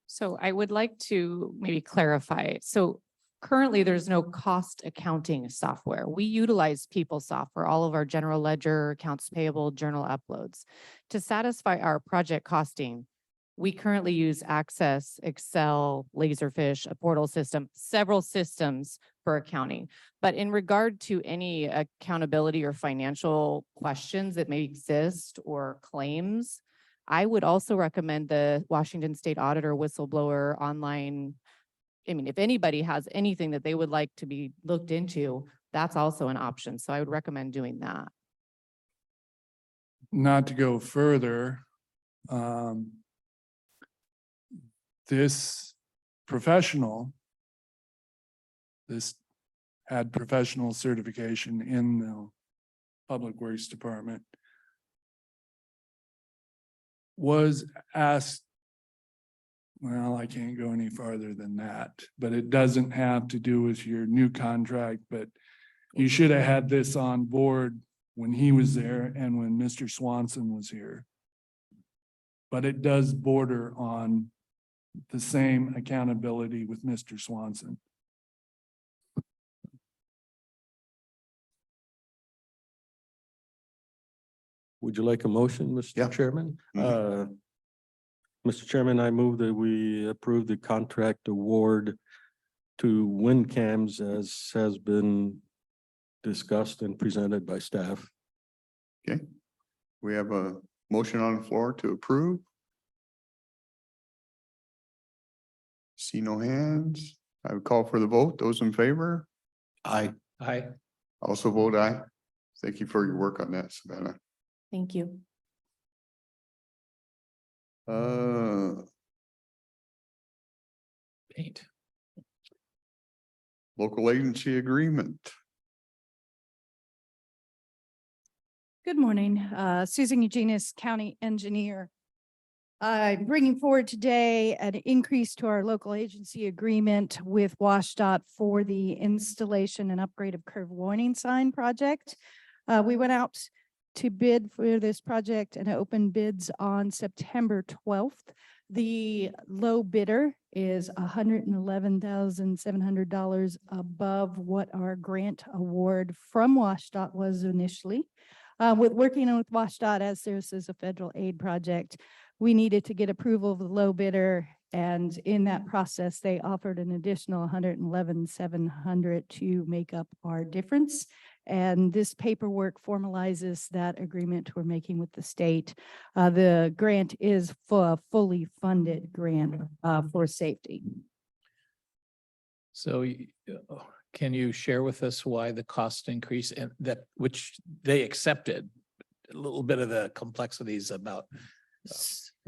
So I would like to maybe clarify. So currently, there's no cost accounting software. We utilize PeopleSoft for all of our general ledger, accounts payable, journal uploads. To satisfy our project costing, we currently use Access, Excel, Laserfish, a portal system, several systems for accounting. But in regard to any accountability or financial questions that may exist or claims, I would also recommend the Washington State Auditor whistleblower online. I mean, if anybody has anything that they would like to be looked into, that's also an option. So I would recommend doing that. Not to go further, this professional, this had professional certification in the Public Works Department, was asked, well, I can't go any farther than that, but it doesn't have to do with your new contract, but you should have had this on board when he was there and when Mr. Swanson was here. But it does border on the same accountability with Mr. Swanson. Would you like a motion, Yeah. Mr. Chairman? Mhm. Mr. Chairman, I move that we approve the contract award to WinCams as has been discussed and presented by staff. Okay. We have a motion on the floor to approve. See no hands. I would call for the vote. Those in favor? Aye. Aye. Also vote aye. Thank you for your work on that, Savannah. Thank you. Paint. Local agency agreement. Good morning, Susan Eugenius, County Engineer. I'm bringing forward today an increase to our local agency agreement with WashDOT for the installation and upgrade of curve warning sign project. We went out to bid for this project and opened bids on September 12th. The low bidder is $111,700 above what our grant award from WashDOT was initially. With working with WashDOT, as this is a federal aid project, we needed to get approval of the low bidder. And in that process, they offered an additional $111,700 to make up our difference. And this paperwork formalizes that agreement we're making with the state. The grant is for a fully funded grant for safety. So can you share with us why the cost increase and that which they accepted? A little bit of the complexities about.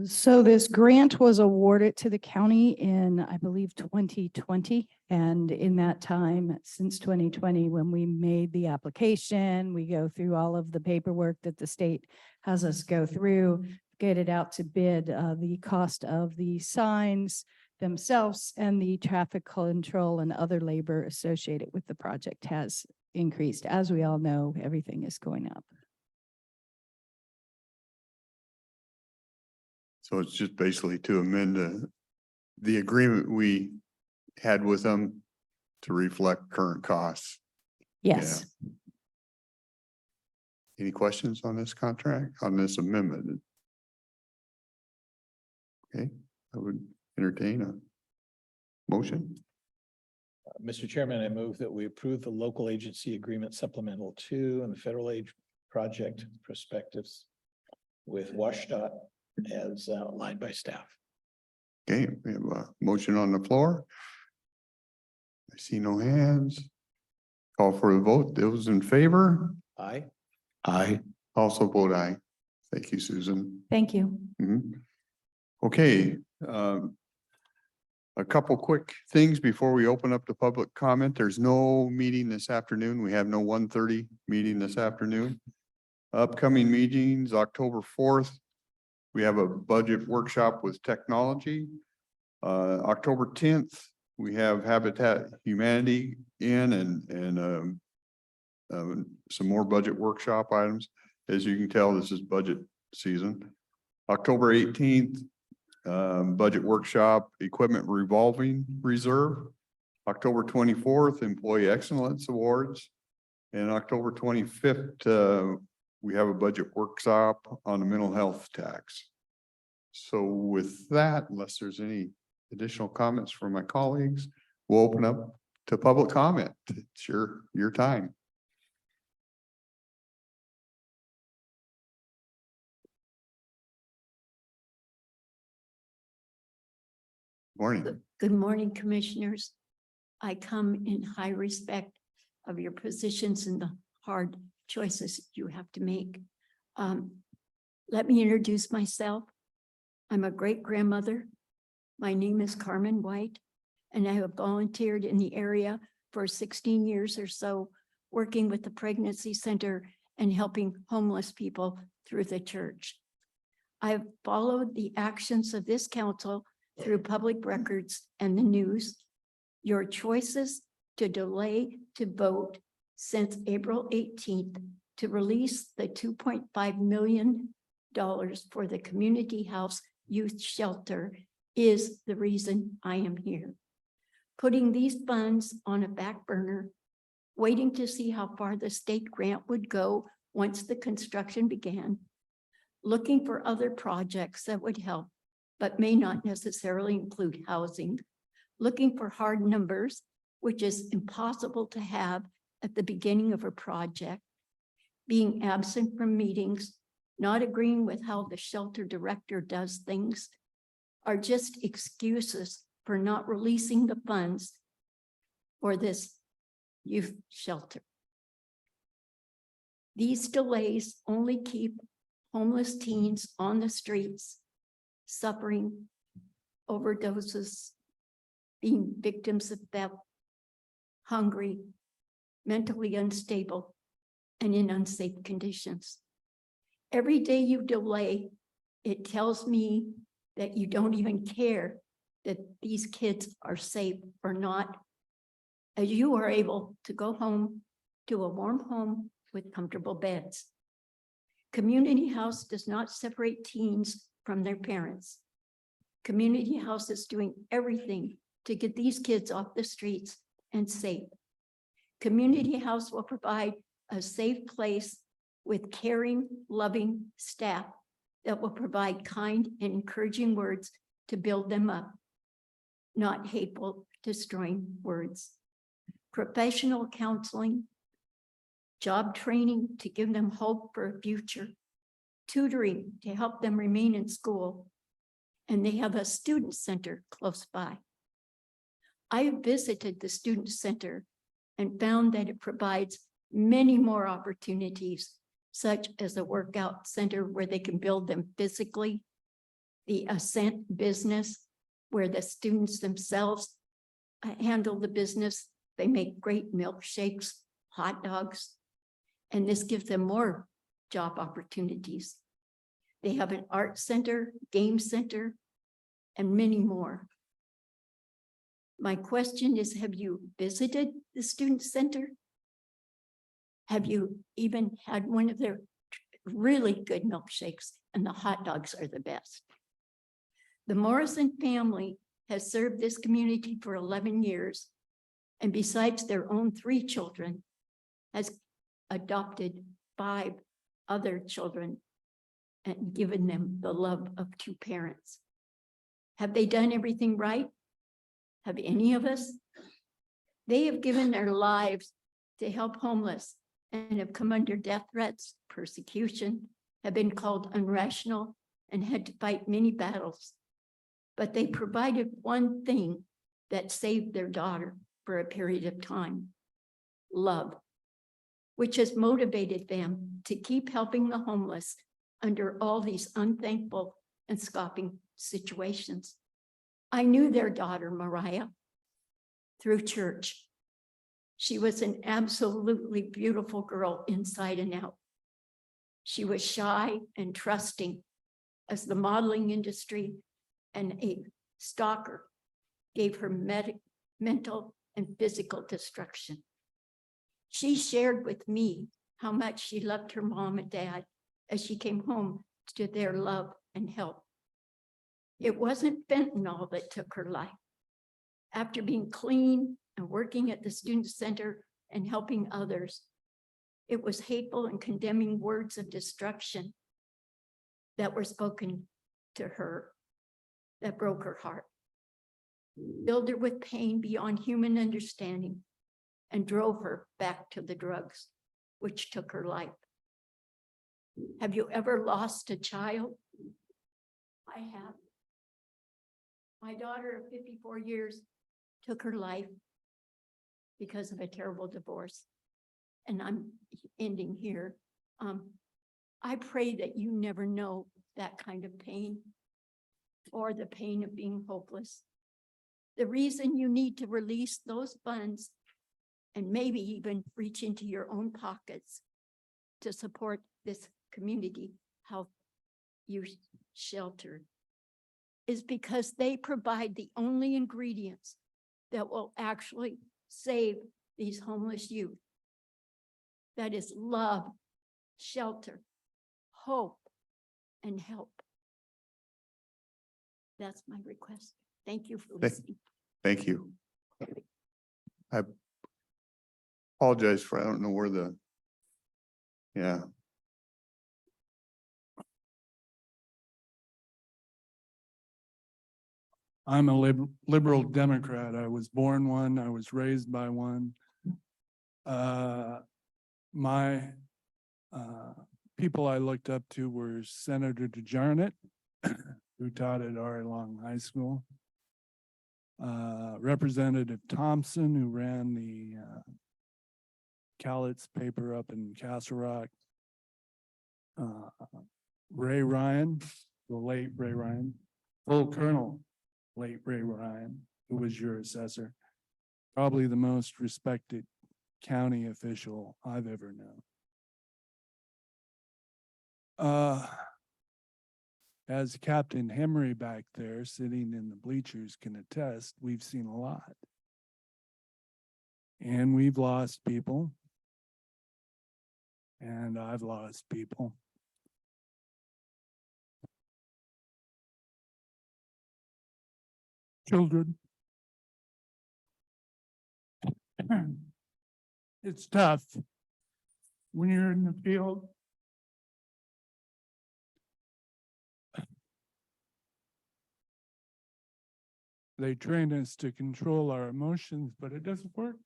So this grant was awarded to the county in, I believe, 2020. And in that time, since 2020, when we made the application, we go through all of the paperwork that the state has us go through, get it out to bid, the cost of the signs themselves and the traffic control and other labor associated with the project has increased. As we all know, everything is going up. So it's just basically to amend the agreement we had with them to reflect current costs. Yes. Any questions on this contract, on this amendment? Okay, I would entertain a motion. Mr. Chairman, I move that we approve the local agency agreement supplemental 2 and the federal aid project prospectives with WashDOT as outlined by staff. Okay, we have a motion on the floor. I see no hands. Call for a vote. Those in favor? Aye. Aye. Also vote aye. Thank you, Susan. Thank you. Mhm. Okay, a couple quick things before we open up the public comment. There's no meeting this afternoon. We have no 1:30 meeting this afternoon. Upcoming meetings, October 4th. We have a budget workshop with technology. October 10th, we have Habitat Humanity in and some more budget workshop items. As you can tell, this is budget season. October 18th, budget workshop, equipment revolving reserve. October 24th, Employee Excellence Awards. And October 25th, we have a budget workshop on the mental health tax. So with that, unless there's any additional comments from my colleagues, we'll open up to public comment. It's your time. Morning. Good morning, Commissioners. I come in high respect of your positions and the hard choices you have to make. Let me introduce myself. I'm a great grandmother. My name is Carmen White, and I have volunteered in the area for 16 years or so, working with the pregnancy center and helping homeless people through the church. I've followed the actions of this council through public records and the news. Your choices to delay to vote since April 18th to release the $2.5 million for the community house youth shelter is the reason I am here. Putting these funds on a back burner, waiting to see how far the state grant would go once the construction began, looking for other projects that would help, but may not necessarily include housing, looking for hard numbers, which is impossible to have at the beginning of a project, being absent from meetings, not agreeing with how the shelter director does things, are just excuses for not releasing the funds for this youth shelter. These delays only keep homeless teens on the streets, suffering overdoses, being victims of theft, hungry, mentally unstable, and in unsafe conditions. Every day you delay, it tells me that you don't even care that these kids are safe or not, as you are able to go home to a warm home with comfortable beds. Community House does not separate teens from their parents. Community House is doing everything to get these kids off the streets and safe. Community House will provide a safe place with caring, loving staff that will provide kind and encouraging words to build them up, not hateful, destroying words. Professional counseling, job training to give them hope for a future, tutoring to help them remain in school, and they have a student center close by. I have visited the student center and found that it provides many more opportunities, such as a workout center where they can build them physically, the Ascent business where the students themselves handle the business. They make great milkshakes, hot dogs, and this gives them more job opportunities. They have an art center, game center, and many more. My question is, have you visited the student center? Have you even had one of their really good milkshakes? And the hot dogs are the best. The Morrison family has served this community for 11 years, and besides their own 3 children, has adopted 5 other children and given them the love of 2 parents. Have they done everything right? Have any of us? They have given their lives to help homeless and have come under death threats, persecution, have been called unrational, and had to fight many battles. But they provided one thing that saved their daughter for a period of time: love, which has motivated them to keep helping the homeless under all these unthankful and scoffing situations. I knew their daughter, Mariah, through church. She was an absolutely beautiful girl inside and out. She was shy and trusting as the modeling industry and a stalker gave her mental and physical destruction. She shared with me how much she loved her mom and dad as she came home to their love and help. It wasn't fentanyl that took her life. After being clean and working at the student center and helping others, it was hateful and condemning words of destruction that were spoken to her that broke her heart, filled her with pain beyond human understanding, and drove her back to the drugs, which took her life. Have you ever lost a child? I have. My daughter of 54 years took her life because of a terrible divorce. And I'm ending here. I pray that you never know that kind of pain or the pain of being hopeless. The reason you need to release those funds and maybe even reach into your own pockets to support this community health youth shelter is because they provide the only ingredients that will actually save these homeless youth. That is love, shelter, hope, and help. That's my request. Thank you for Thank- listening. Thank you. I apologize for, I don't know where the, yeah. I'm a liberal Democrat. I was born one. I was raised by one. My people I looked up to were Senator DeJarnett, who taught at R.A. Long High School. Representative Thompson, who ran the Cowlitz paper up in Castle Rock. Ray Ryan, the late Ray Ryan, full colonel, late Ray Ryan, who was your assessor. Probably the most respected county official I've ever known. As Captain Henry back there sitting in the bleachers can attest, we've seen a lot. And we've lost people. And I've lost people. Children. It's tough when you're in the field. They train us to control our emotions, but it doesn't work.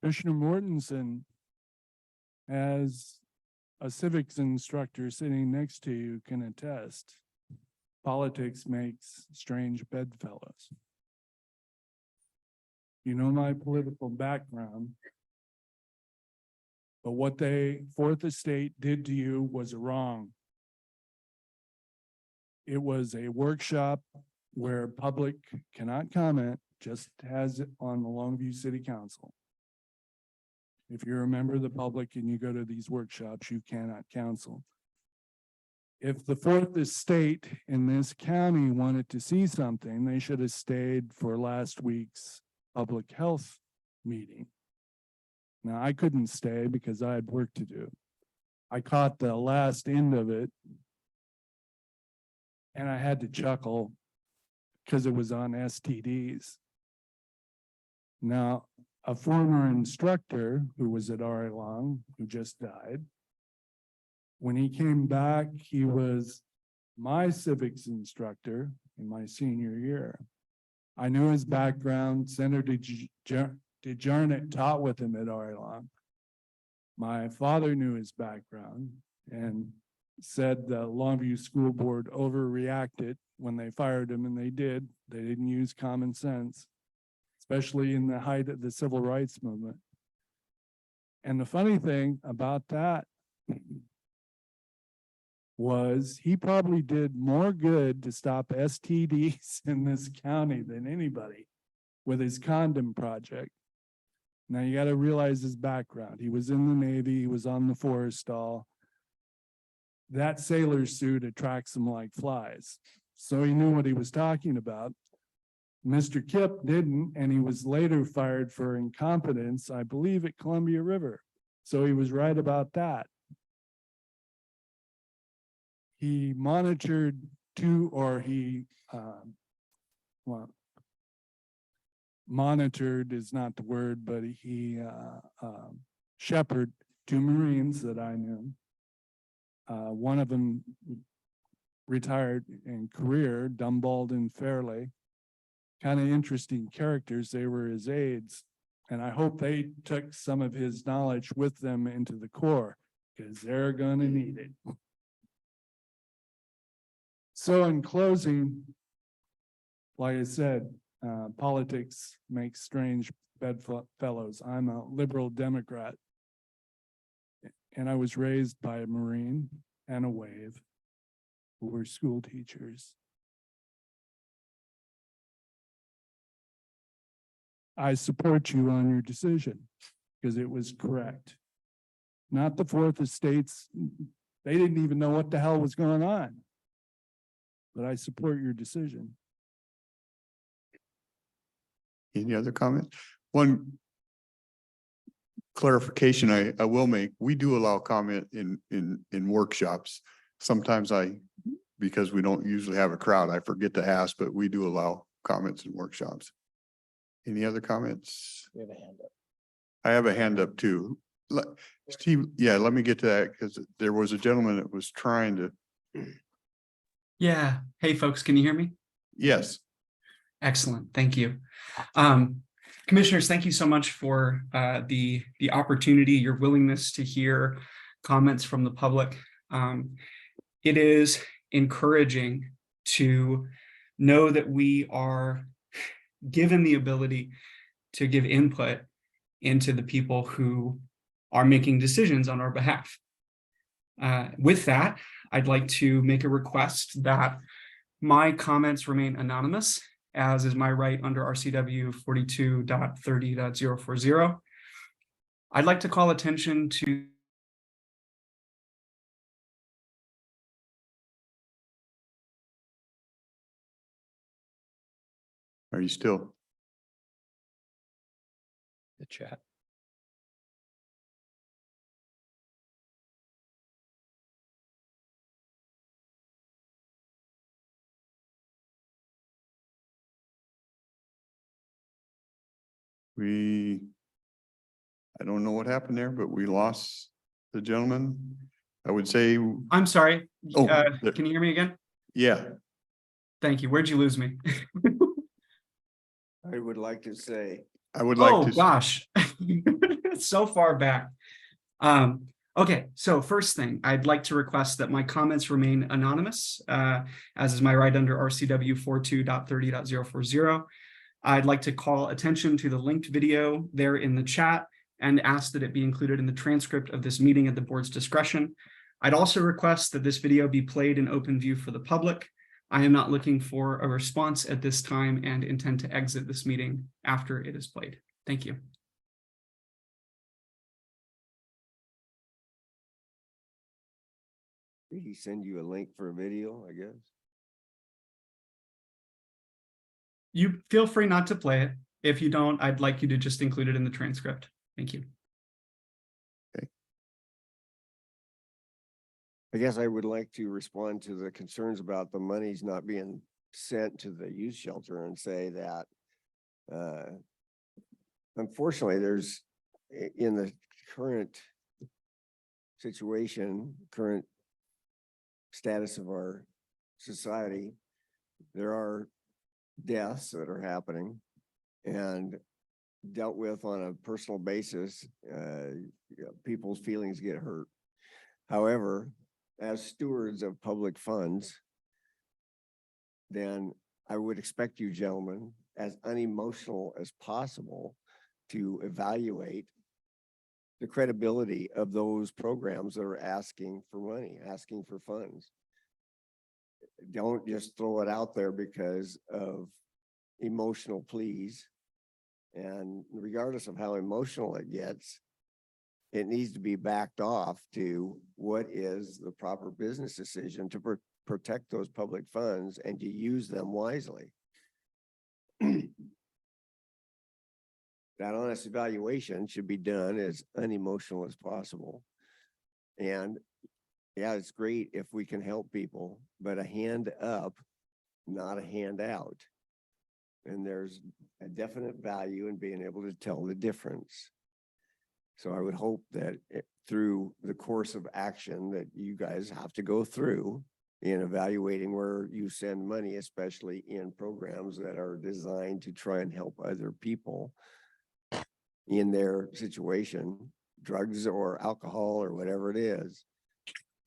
Commissioner Mortensen, as a civics instructor sitting next to you can attest, politics makes strange bedfellows. You know my political background, but what they, Fourth Estate did to you was wrong. It was a workshop where public cannot comment, just has it on the Longview City Council. If you're a member of the public and you go to these workshops, you cannot counsel. If the Fourth Estate in this county wanted to see something, they should have stayed for last week's public health meeting. Now, I couldn't stay because I had work to do. I caught the last end of it and I had to chuckle because it was on STDs. Now, a former instructor who was at R.A. Long, who just died, when he came back, he was my civics instructor in my senior year. I knew his background. Senator DeJarnett taught with him at R.A. Long. My father knew his background and said the Longview School Board overreacted when they fired him, and they did. They didn't use common sense, especially in the height of the civil rights movement. And the funny thing about that was he probably did more good to stop STDs in this county than anybody with his condom project. Now you got to realize his background. He was in the Navy, he was on the Forrestal. That sailor suit attracts him like flies. So he knew what he was talking about. Mr. Kip didn't, and he was later fired for incompetence, I believe, at Columbia River. So he was right about that. He monitored monitored is not the word, but he shepherded 2 Marines that I knew. One of them retired in career, Dumbald and Fairley. Kind of interesting characters. They were his aides. And I hope they took some of his knowledge with them into the Corps, because they're going to need it. So in closing, like I said, politics makes strange bedfellows. I'm a liberal Democrat. And I was raised by a Marine and a Wave who were school teachers. I support you on your decision because it was correct. Not the Fourth Estates. They didn't even know what the hell was going on. But I support your decision. Any other comments? One clarification I will make, we do allow comment in workshops. Sometimes because we don't usually have a crowd, I forget to ask, but we do allow comments in workshops. Any other comments? We have a hand up. I have a hand up too. Steve, yeah, let me get to that because there was a gentleman that was trying to, Yeah. Hey, folks, can you hear me? yes. Excellent. Thank you. Commissioners, thank you so much for the opportunity, your willingness to hear comments from the public. It is encouraging to know that we are given the ability to give input into the people who are making decisions on our behalf. With that, I'd like to make a request that my comments remain anonymous, as is my right under RCW 42.30.040. I'd like to call attention to Are you still? The chat. I don't know what happened there, but we lost the gentleman. I would say, I'm sorry. Oh, Can you hear me again? yeah, Thank you. Where'd you lose me? I would like to say, I would like Oh, to. gosh. It's so far back. Okay, so first thing, I'd like to request that my comments remain anonymous, as is my right under RCW 42.30.040. I'd like to call attention to the linked video there in the chat and ask that it be included in the transcript of this meeting at the board's discretion. I'd also request that this video be played in open view for the public. I am not looking for a response at this time and intend to exit this meeting after it is played. Thank you. did he send you a link for a video, I guess? You feel free not to play it. If you don't, I'd like you to just include it in the transcript. Thank you. I guess I would like to respond to the concerns about the monies not being sent to the youth shelter and say that unfortunately, there's in the current situation, current status of our society, there are deaths that are happening and dealt with on a personal basis. People's feelings get hurt. However, as stewards of public funds, then I would expect you gentlemen, as unemotional as possible, to evaluate the credibility of those programs that are asking for money, asking for funds. Don't just throw it out there because of emotional pleas. And regardless of how emotional it gets, it needs to be backed off to what is the proper business decision to protect those public funds and to use them wisely. That honest evaluation should be done as unemotional as possible. And yeah, it's great if we can help people, but a hand up, not a handout. And there's a definite value in being able to tell the difference. So I would hope that through the course of action that you guys have to go through in evaluating where you send money, especially in programs that are designed to try and help other people in their situation, drugs or alcohol or whatever it is,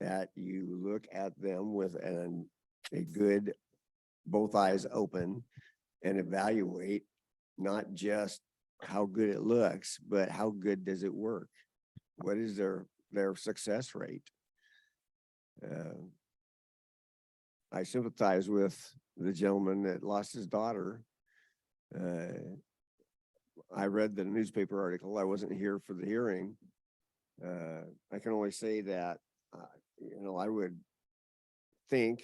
that you look at them with a good, both eyes open and evaluate not just how good it looks, but how good does it work? What is their success rate? I sympathize with the gentleman that lost his daughter. I read the newspaper article. I wasn't here for the hearing. I can only say that, I would think,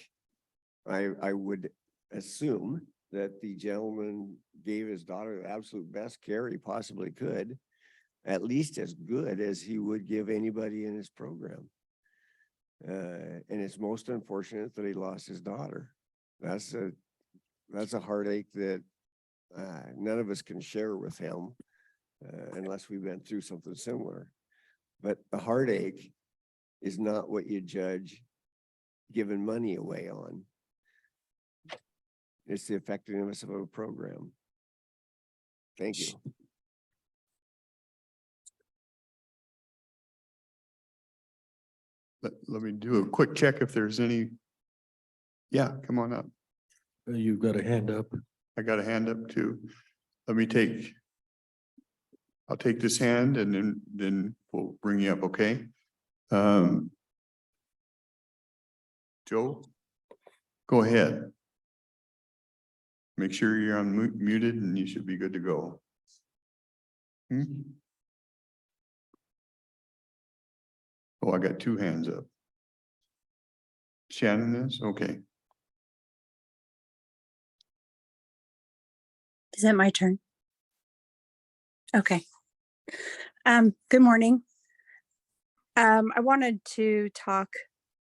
I would assume that the gentleman gave his daughter the absolute best care he possibly could. at least as good as he would give anybody in his program. And it's most unfortunate that he lost his daughter. That's a heartache that none of us can share with him unless we've been through something similar. But the heartache is not what you judge giving money away on. It's the effectiveness of a program. Thank you. Let me do a quick check if there's any. Yeah, come on up. You've got a hand up. I got a hand up too. Let me take. I'll take this hand and then we'll bring you up, okay? Joe, go ahead. Make sure you're unmuted and you should be good to go. Oh, I got two hands up. Shannon is, okay. Is it my turn? Okay. Good morning. I wanted to talk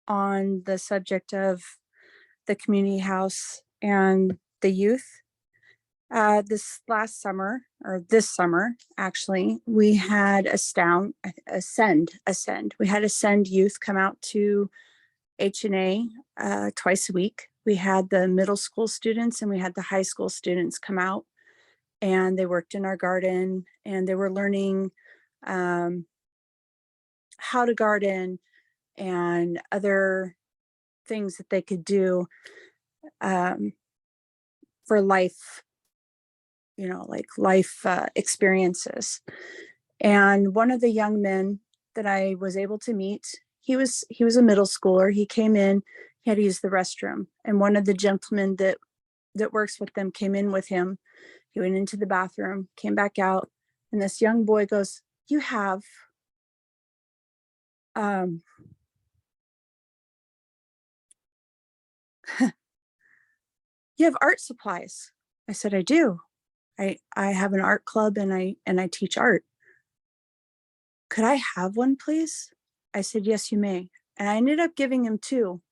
on the subject of the community house and the youth. This summer, actually, we had Ascend. We had Ascend youth come out to H&A twice a week. We had the middle school students and we had the high school students come out, and they worked in our garden and they were learning how to garden and other things that they could do for life, like life experiences. And one of the young men that I was able to meet, he was a middle schooler. He came in, he had to use the restroom. And one of the gentlemen that works with them came in with him. He went into the bathroom, came back out, and this young boy goes, you have art supplies. I said, I do. I have an art club and I teach art. Could I have one, please? I said, yes, you may. And I ended up giving him two.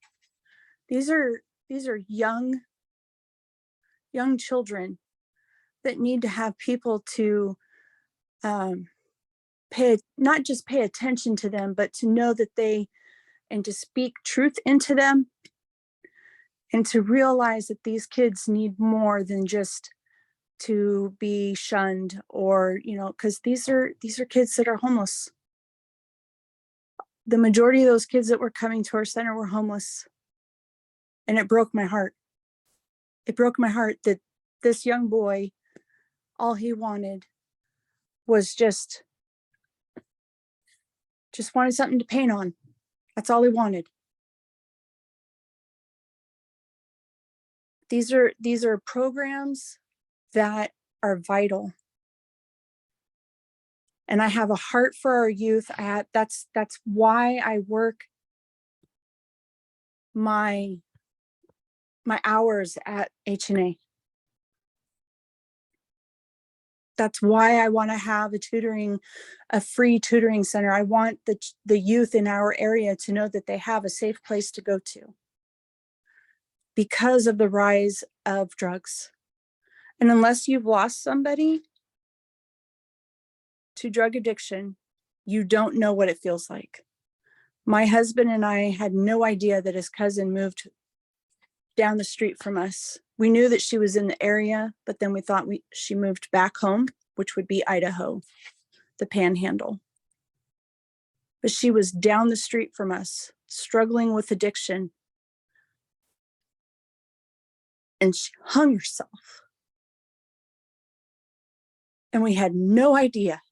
These are young children that need to have people to not just pay attention to them, but to know that and to speak truth into them, and to realize that these kids need more than just to be shunned, or, because these are kids that are homeless. The majority of those kids that were coming to our center were homeless. And it broke my heart. It broke my heart that this young boy, all he wanted was just wanted something to paint on. That's all he wanted. These are programs that are vital. And I have a heart for our youth. That's why I work my hours at H&A. That's why I want to have a free tutoring center. I want the youth in our area to know that they have a safe place to go to because of the rise of drugs. And unless you've lost somebody to drug addiction, you don't know what it feels like. My husband and I had no idea that his cousin moved down the street from us. We knew that she was in the area, but then we thought she moved back home, which would be Idaho, the Panhandle. But she was down the street from us, struggling with addiction. And she hung herself. And we had no idea.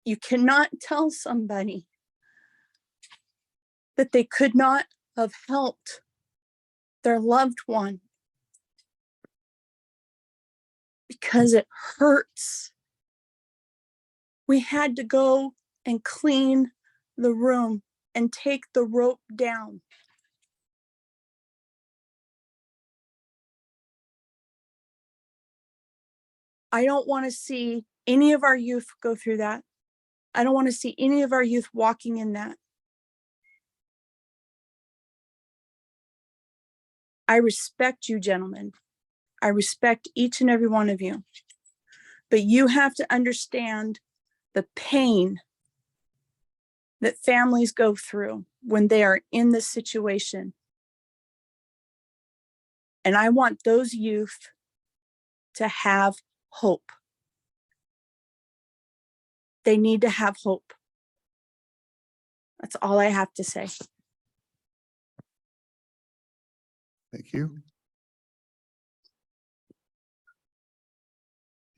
You cannot tell somebody that they could not have helped their loved one, because it hurts. We had to go and clean the room and take the rope down. I don't want to see any of our youth go through that. I don't want to see any of our youth walking in that. I respect you, gentlemen. I respect each and every one of you. But you have to understand the pain that families go through when they are in this situation. And I want those youth to have hope. They need to have hope. That's all I have to say. Thank you.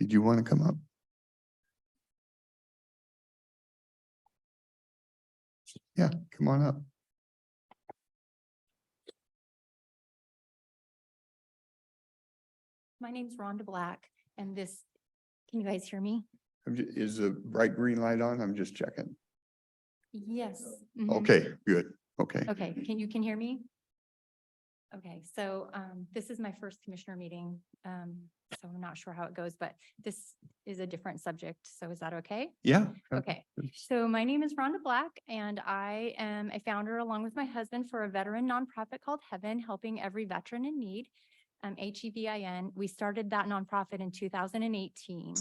Did you want to come up? Yeah, come on up. My name's Rhonda Black, and this, can you guys hear me? Is the bright green light on? I'm just checking. Yes. Mhm. Okay, good. Okay. Okay, you can hear me? Okay, so this is my first commissioner meeting, so I'm not sure how it goes, but this is a different subject, so is that okay? Yeah. Okay, so my name is Rhonda Black, and I am a founder along with my husband for a veteran nonprofit called Heaven, helping every veteran in need. HEVIN. We started that nonprofit in 2018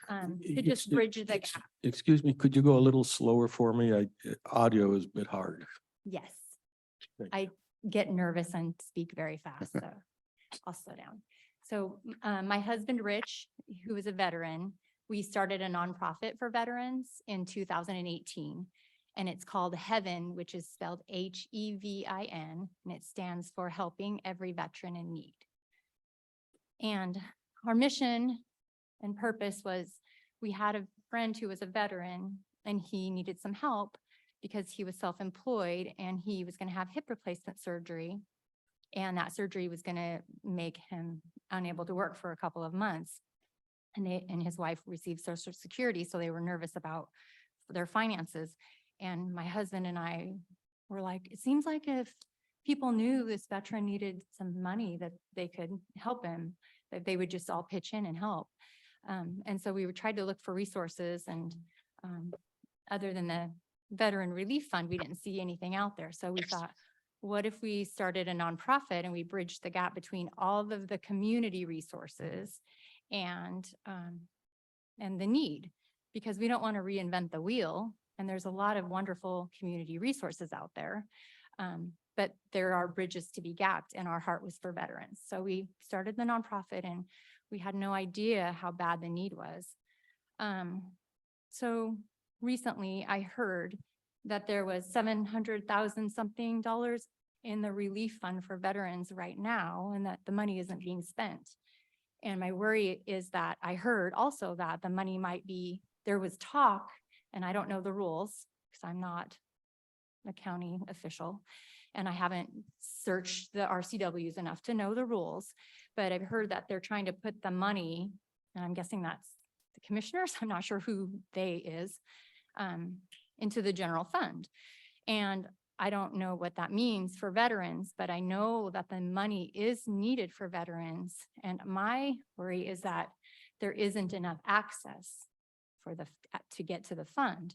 to just bridge the gap. Excuse me, could you go a little slower for me? Audio is a bit hard. Yes, Thank I get nervous and speak very fast, so I'll slow down. So my husband, Rich, who is a veteran, we started a nonprofit for veterans in 2018. And it's called Heaven, which is spelled HEVIN, and it stands for Helping Every Veteran in Need. And our mission and purpose was, we had a friend who was a veteran and he needed some help because he was self-employed and he was going to have hip replacement surgery. And that surgery was going to make him unable to work for a couple of months. And his wife received Social Security, so they were nervous about their finances. And my husband and I were like, it seems like if people knew this veteran needed some money that they could help him, that they would just all pitch in and help. And so we tried to look for resources, and other than the Veteran Relief Fund, we didn't see anything out there. So we thought, what if we started a nonprofit and we bridged the gap between all of the community resources and the need? Because we don't want to reinvent the wheel. And there's a lot of wonderful community resources out there. But there are bridges to be gapped, and our heart was for veterans. So we started the nonprofit and we had no idea how bad the need was. So recently I heard that there was $700,000 something in the relief fund for veterans right now, and that the money isn't being spent. And my worry is that I heard also that the money might be, there was talk, and I don't know the rules because I'm not a county official and I haven't searched the RCWs enough to know the rules, but I've heard that they're trying to put the money, and I'm guessing that's the commissioners, I'm not sure who they is, into the general fund. And I don't know what that means for veterans, but I know that the money is needed for veterans. And my worry is that there isn't enough access for to get to the fund.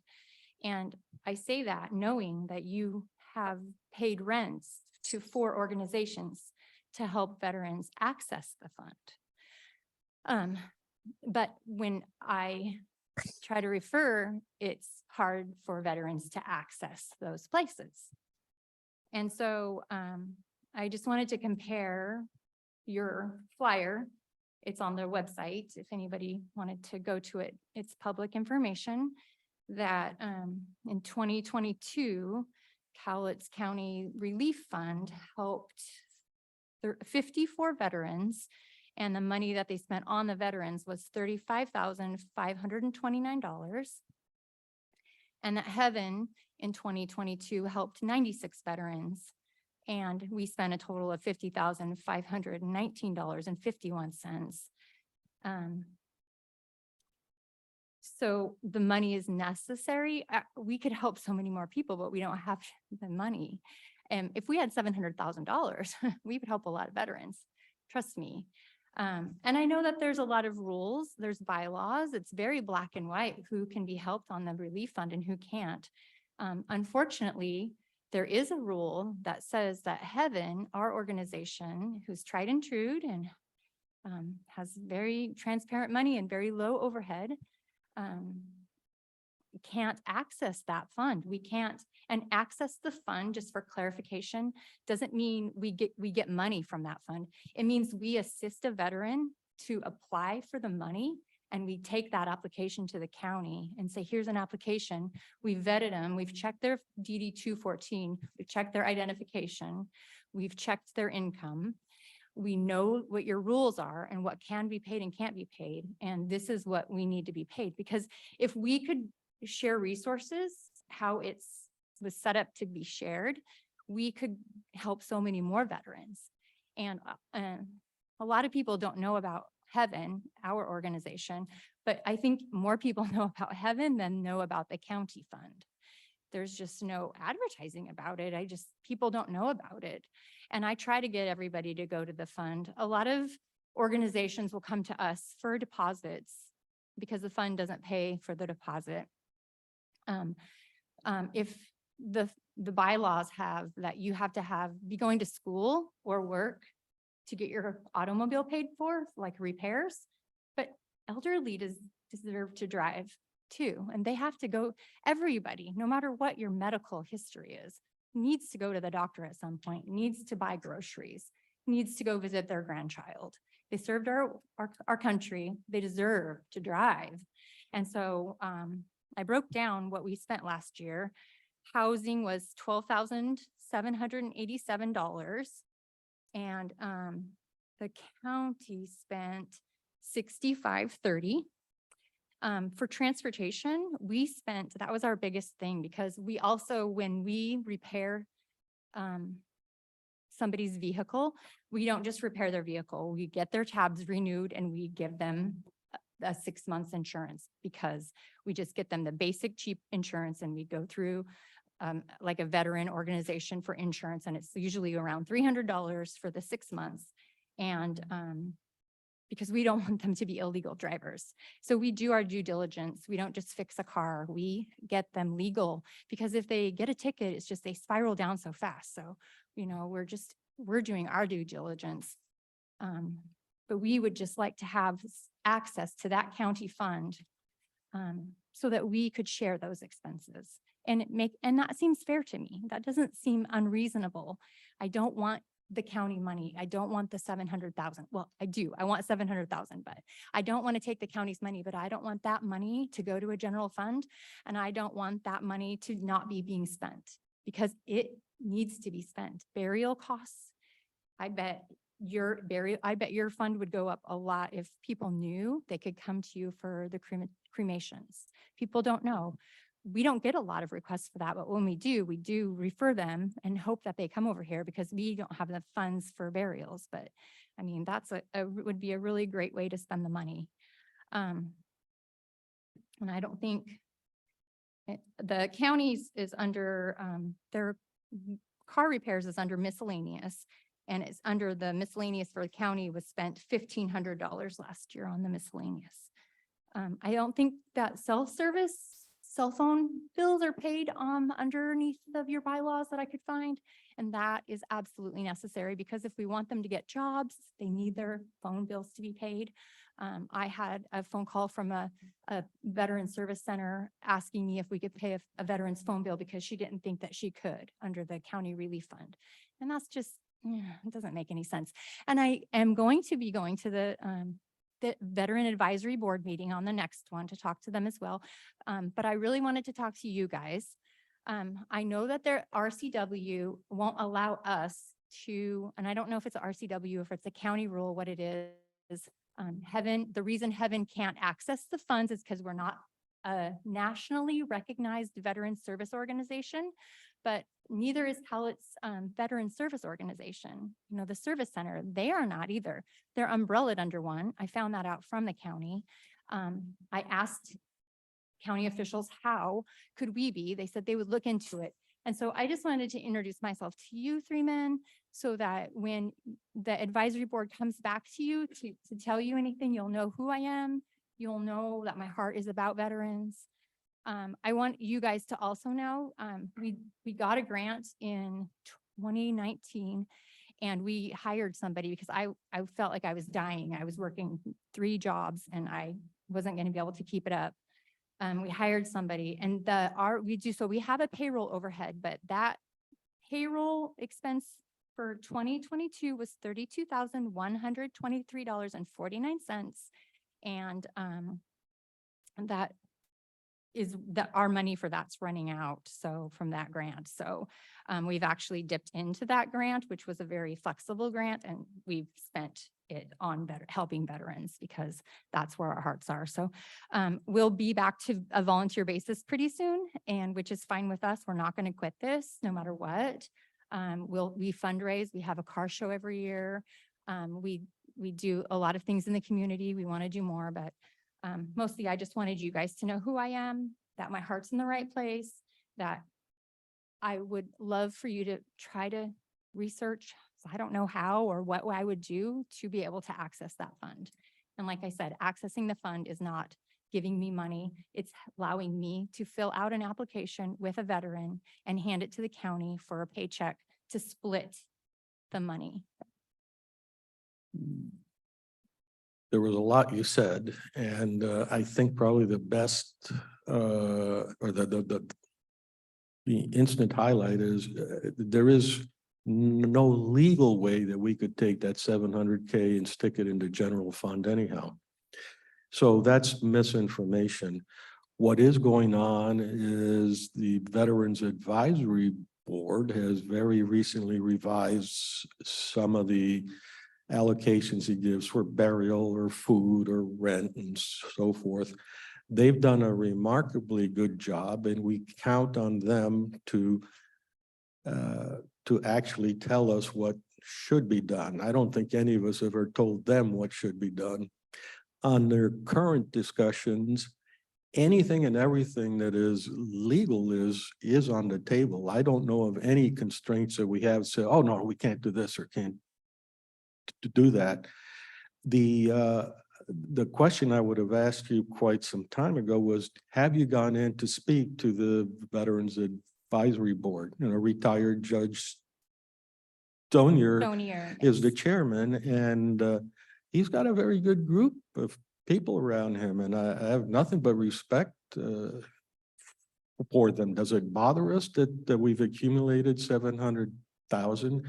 And I say that knowing that you have paid rents to 4 organizations to help veterans access the fund. But when I try to refer, it's hard for veterans to access those places. And so I just wanted to compare your flyer. It's on their website. If anybody wanted to go to it, it's public information that in 2022, Cowlitz County Relief Fund helped 54 veterans, and the money that they spent on the veterans was $35,529. And that Heaven in 2022 helped 96 veterans, and we spent a total of $50,519.51. So the money is necessary. We could help so many more people, but we don't have the money. And if we had $700,000, we would help a lot of veterans. Trust me. And I know that there's a lot of rules, there's bylaws, it's very black and white, who can be helped on the relief fund and who can't. Unfortunately, there is a rule that says that Heaven, our organization, who's tried and true and has very transparent money and very low overhead, can't access that fund. We can't, and access the fund, just for clarification, doesn't mean we get money from that fund. It means we assist a veteran to apply for the money, and we take that application to the county and say, here's an application. We've vetted them. We've checked their DD 214. We've checked their identification. We've checked their income. We know what your rules are and what can be paid and can't be paid. And this is what we need to be paid. Because if we could share resources, how was set up to be shared, we could help so many more veterans. And a lot of people don't know about Heaven, our organization, but I think more people know about Heaven than know about the county fund. There's just no advertising about it. People don't know about it. And I try to get everybody to go to the fund. A lot of organizations will come to us for deposits because the fund doesn't pay for the deposit. If the bylaws have that you have to be going to school or work to get your automobile paid for, like repairs, but elderly deserve to drive too. And they have to go, everybody, no matter what your medical history is, needs to go to the doctor at some point, needs to buy groceries, needs to go visit their grandchild. They served our country, they deserve to drive. And so I broke down what we spent last year. Housing was $12,787. And the county spent $65.30. For transportation, that was our biggest thing, because we also, when we repair somebody's vehicle, we don't just repair their vehicle, we get their tabs renewed and we give them a 6 months insurance, because we just get them the basic cheap insurance, and we go through like a veteran organization for insurance, and it's usually around $300 for the 6 months. And because we don't want them to be illegal drivers. So we do our due diligence. We don't just fix a car, we get them legal, because if they get a ticket, it's just they spiral down so fast. So, we're doing our due diligence. But we would just like to have access to that county fund so that we could share those expenses. And that seems fair to me. That doesn't seem unreasonable. I don't want the county money. I don't want the 700,000. Well, I do. I want 700,000, but I don't want to take the county's money, but I don't want that money to go to a general fund. And I don't want that money to not be being spent, because it needs to be spent. Burial costs. I bet your fund would go up a lot if people knew they could come to you for the cremations. People don't know. We don't get a lot of requests for that, but when we do refer them and hope that they come over here, because we don't have the funds for burials. But I mean, that's would be a really great way to spend the money. And I don't think the counties is under their car repairs is under miscellaneous, and it's under the miscellaneous for the county was spent $1,500 last year on the miscellaneous. I don't think that cell phone bills are paid underneath of your bylaws that I could find. And that is absolutely necessary, because if we want them to get jobs, they need their phone bills to be paid. I had a phone call from a veteran service center asking me if we could pay a veteran's phone bill, because she didn't think that she could under the county relief fund. And that's just, it doesn't make any sense. And I am going to be going to the Veteran Advisory Board meeting on the next one to talk to them as well. But I really wanted to talk to you guys. I know that their RCW won't allow us to, and I don't know if it's a RCW, if it's a county rule, what it is. The reason Heaven can't access the funds is because we're not a nationally recognized veteran service organization, but neither is Cowlitz Veteran Service Organization. The service center, they are not either. They're umbrellaed under one. I found that out from the county. I asked county officials, how could we be? They said they would look into it. And so I just wanted to introduce myself to you three men so that when the advisory board comes back to you to tell you anything, you'll know who I am. You'll know that my heart is about veterans. I want you guys to also know, we got a grant in 2019 and we hired somebody because I felt like I was dying. I was working 3 jobs and I wasn't going to be able to keep it up. We hired somebody and we have a payroll overhead, but that payroll expense for 2022 was $32,123.49. And that is that our money for that's running out. So from that grant. So we've actually dipped into that grant, which was a very flexible grant, and we've spent it on helping veterans because that's where our hearts are. So we'll be back to a volunteer basis pretty soon, and which is fine with us. We're not going to quit this no matter what. We fundraise. We have a car show every year. We do a lot of things in the community. We want to do more, but mostly I just wanted you guys to know who I am, that my heart's in the right place, that I would love for you to try to research. I don't know how or what I would do to be able to access that fund. And like I said, accessing the fund is not giving me money. It's allowing me to fill out an application with a veteran and hand it to the county for a paycheck to split the money. There was a lot you said, and I think probably the best or the instant highlight is there is no legal way that we could take that 700K and stick it into general fund anyhow. So that's misinformation. What is going on is the Veterans Advisory Board has very recently revised some of the allocations he gives for burial or food or rent and so forth. They've done a remarkably good job, and we count on them to actually tell us what should be done. I don't think any of us ever told them what should be done. On their current discussions, anything and everything that is legal is on the table. I don't know of any constraints that we have say, oh no, we can't do this or can't to do that. The question I would have asked you quite some time ago was, have you gone in to speak to the Veterans Advisory Board? You know, retired Judge Stonier is the chairman, and he's got a very good group of people around him, and I have nothing but respect for them. Does it bother us that we've accumulated 700,000?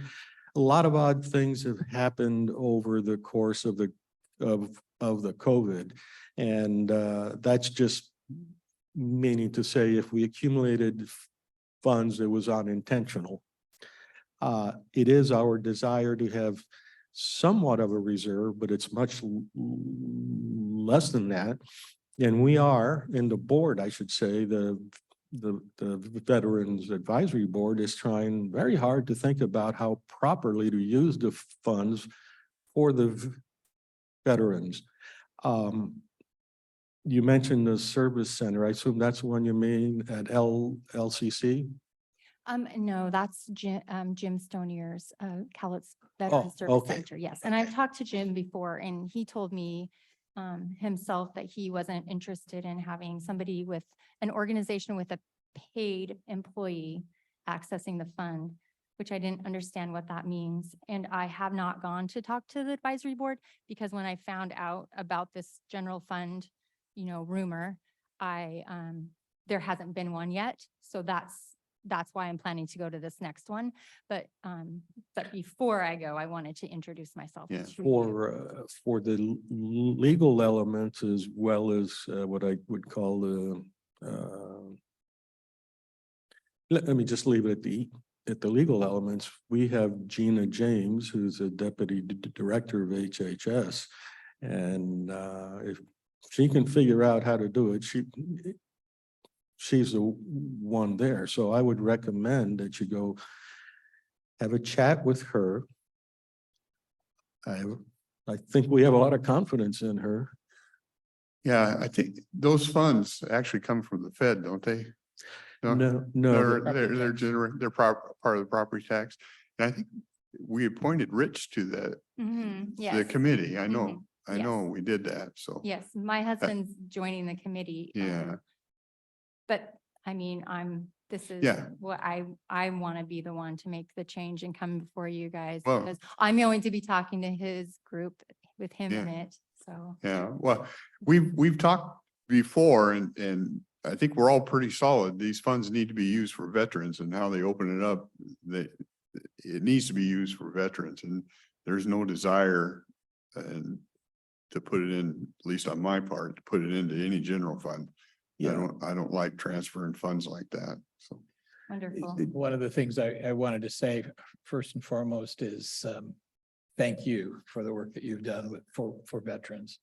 A lot of odd things have happened over the course of the COVID, and that's just meaning to say if we accumulated funds, it was unintentional. It is our desire to have somewhat of a reserve, but it's much less than that. And we are in the board, I should say, the Veterans Advisory Board is trying very hard to think about how properly to use the funds for the veterans. You mentioned the service center. I assume that's the one you mean at LCC? No, that's Jim Stonier's Cowlitz Veterans Service okay. Center. Yes. And I've talked to Jim before, and he told me himself that he wasn't interested in having somebody with an organization with a paid employee accessing the fund, which I didn't understand what that means. And I have not gone to talk to the advisory board because when I found out about this general fund, you know, rumor, there hasn't been one yet. So that's why I'm planning to go to this next one. But before I go, I wanted to introduce myself. Yeah. to you. For the legal elements as well as what I would call the let me just leave it at the legal elements. We have Gina James, who's a deputy director of HHS, and if she can figure out how to do it, she's the one there. So I would recommend that you go have a chat with her. I think we have a lot of confidence in her. Yeah, I think those funds actually come from the Fed, don't they? No, They're, no, they're part of the property tax. And I think we appointed Rich to the Yes. committee. I know, I know Yes. we did that, so. Yes, my husband's joining the committee. Yeah. But I mean, this is Yeah. what I want to be the one to make the change and come before you guys. Well- Because I'm going to be talking to his group with him in Yeah. it, so. Yeah, well, we've talked before and I think we're all pretty solid. These funds need to be used for veterans and how they open it up. It needs to be used for veterans and there's no desire and to put it in, at least on my part, to put it into any general fund. yeah. I don't like transferring funds like that, so. Wonderful. One of the things I wanted to say first and foremost is thank you for the work that you've done for veterans.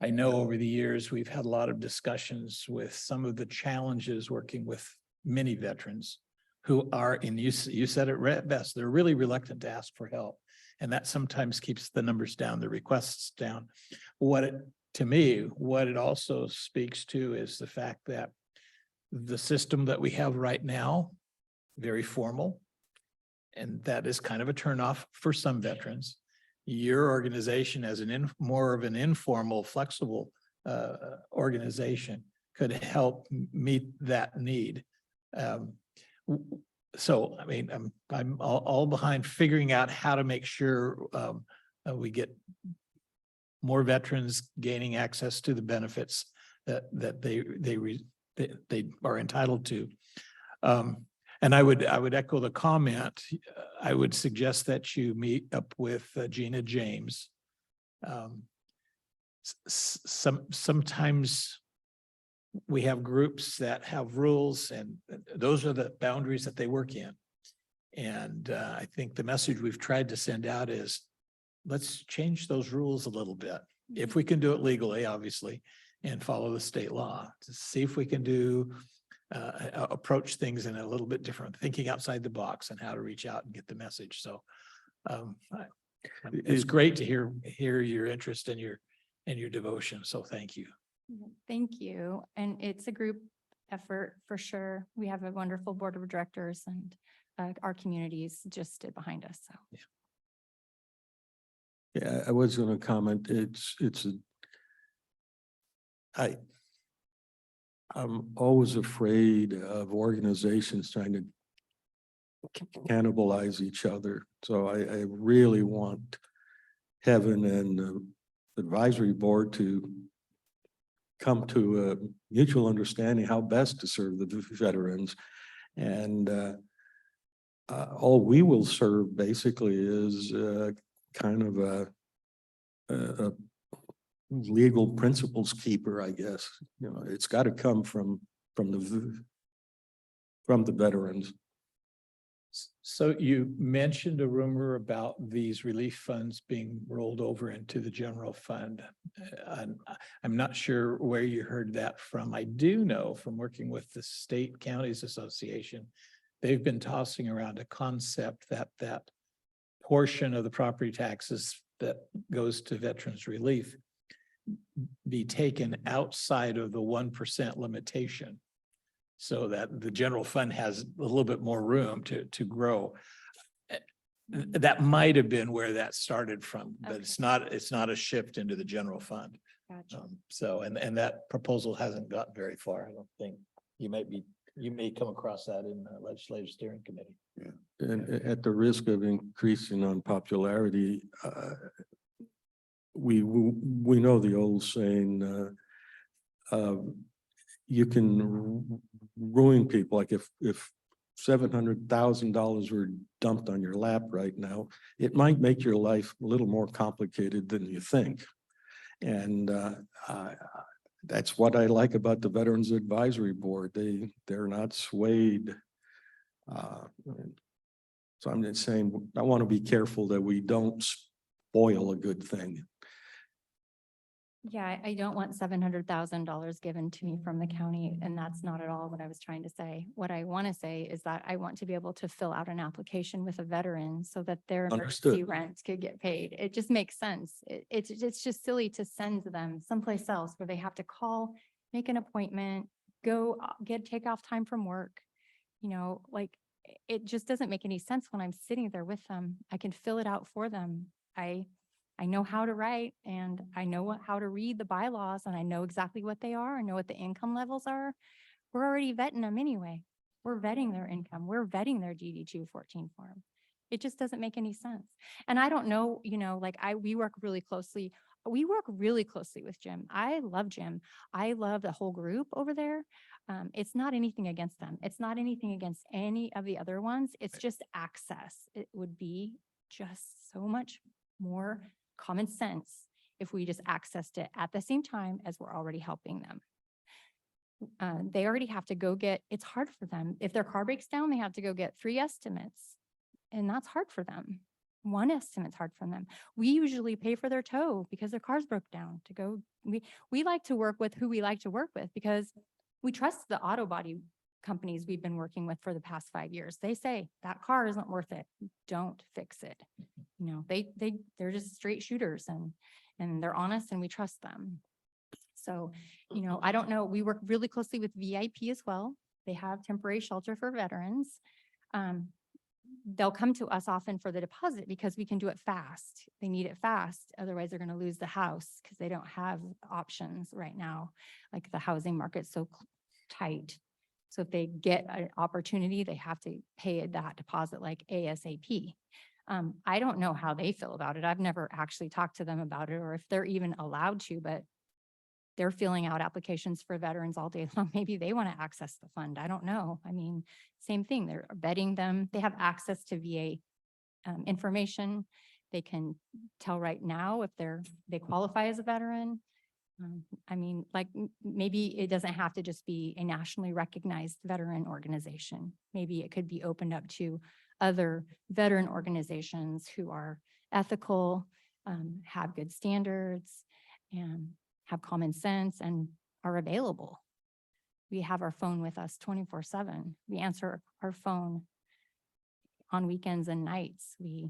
I know over the years, we've had a lot of discussions with some of the challenges working with many veterans who are, and you said it best, they're really reluctant to ask for help. And that sometimes keeps the numbers down, the requests down. To me, what it also speaks to is the fact that the system that we have right now, very formal, and that is kind of a turnoff for some veterans. Your organization as more of an informal, flexible organization could help meet that need. So, I mean, I'm all behind figuring out how to make sure we get more veterans gaining access to the benefits that they are entitled to. And I would echo the comment. I would suggest that you meet up with Gina James. Sometimes we have groups that have rules and those are the boundaries that they work in. And I think the message we've tried to send out is let's change those rules a little bit. If we can do it legally, obviously, and follow the state law to see if we can approach things in a little bit different, thinking outside the box and how to reach out and get the message. So it's great to hear your interest and your devotion. So thank you. Thank you. And it's a group effort for sure. We have a wonderful board of directors and our communities just stood behind us. So. Yeah, I was gonna comment, I'm always afraid of organizations trying to cannibalize each other. So I really want Heaven and the advisory board to come to a mutual understanding how best to serve the veterans. And all we will serve basically is kind of a legal principles keeper, I guess. You know, it's got to come from the veterans. So you mentioned a rumor about these relief funds being rolled over into the general fund. I'm not sure where you heard that from. I do know from working with the State Counties Association, they've been tossing around a concept that portion of the property taxes that goes to veterans relief be taken outside of the 1% limitation so that the general fund has a little bit more room to grow. That might have been where that started from, but it's not a shift into the general fund. Gotcha. So, and that proposal hasn't gotten very far. I don't think you may come across that in the legislative steering committee. And at the risk of increasing on popularity, we know the old saying, you can ruin people. Like if $700,000 were dumped on your lap right now, it might make your life a little more complicated than you think. And that's what I like about the Veterans Advisory Board. They're not swayed. So I'm just saying, I want to be careful that we don't spoil a good thing. Yeah, I don't want $700,000 given to me from the county, and that's not at all what I was trying to say. What I want to say is that I want to be able to fill out an application with a veteran so that their emergency Understood. rent could get paid. It just makes sense. It's just silly to send them someplace else where they have to call, make an appointment, go take off time from work. you know, like, it just doesn't make any sense when I'm sitting there with them. I can fill it out for them. I know how to write and I know how to read the bylaws and I know exactly what they are. I know what the income levels are. We're already vetting them anyway. We're vetting their income. We're vetting their DD 214 form. It just doesn't make any sense. And I don't know, you know, like we work really closely. We work really closely with Jim. I love Jim. I love the whole group over there. It's not anything against them. It's not anything against any of the other ones. It's just access. It would be just so much more common sense if we just accessed it at the same time as we're already helping them. They already have to go get, it's hard for them. If their car breaks down, they have to go get 3 estimates. And that's hard for them. 1 estimate's hard for them. We usually pay for their tow because their cars broke down to go. We like to work with who we like to work with because we trust the auto body companies we've been working with for the past 5 years. They say that car isn't worth it. Don't fix it. You know, they're just straight shooters and they're honest and we trust them. So, you know, I don't know. We work really closely with VIP as well. They have temporary shelter for veterans. They'll come to us often for the deposit because we can do it fast. They need it fast. Otherwise they're going to lose the house because they don't have options right now. Like the housing market's so tight. So if they get an opportunity, they have to pay that deposit like ASAP. I don't know how they feel about it. I've never actually talked to them about it or if they're even allowed to, but they're filling out applications for veterans all day long. Maybe they want to access the fund. I don't know. I mean, same thing. They're vetting them. They have access to VA information. They can tell right now if they qualify as a veteran. I mean, like maybe it doesn't have to just be a nationally recognized veteran organization. Maybe it could be opened up to other veteran organizations who are ethical, have good standards, and have common sense and are available. We have our phone with us 24/7. We answer our phone on weekends and nights. I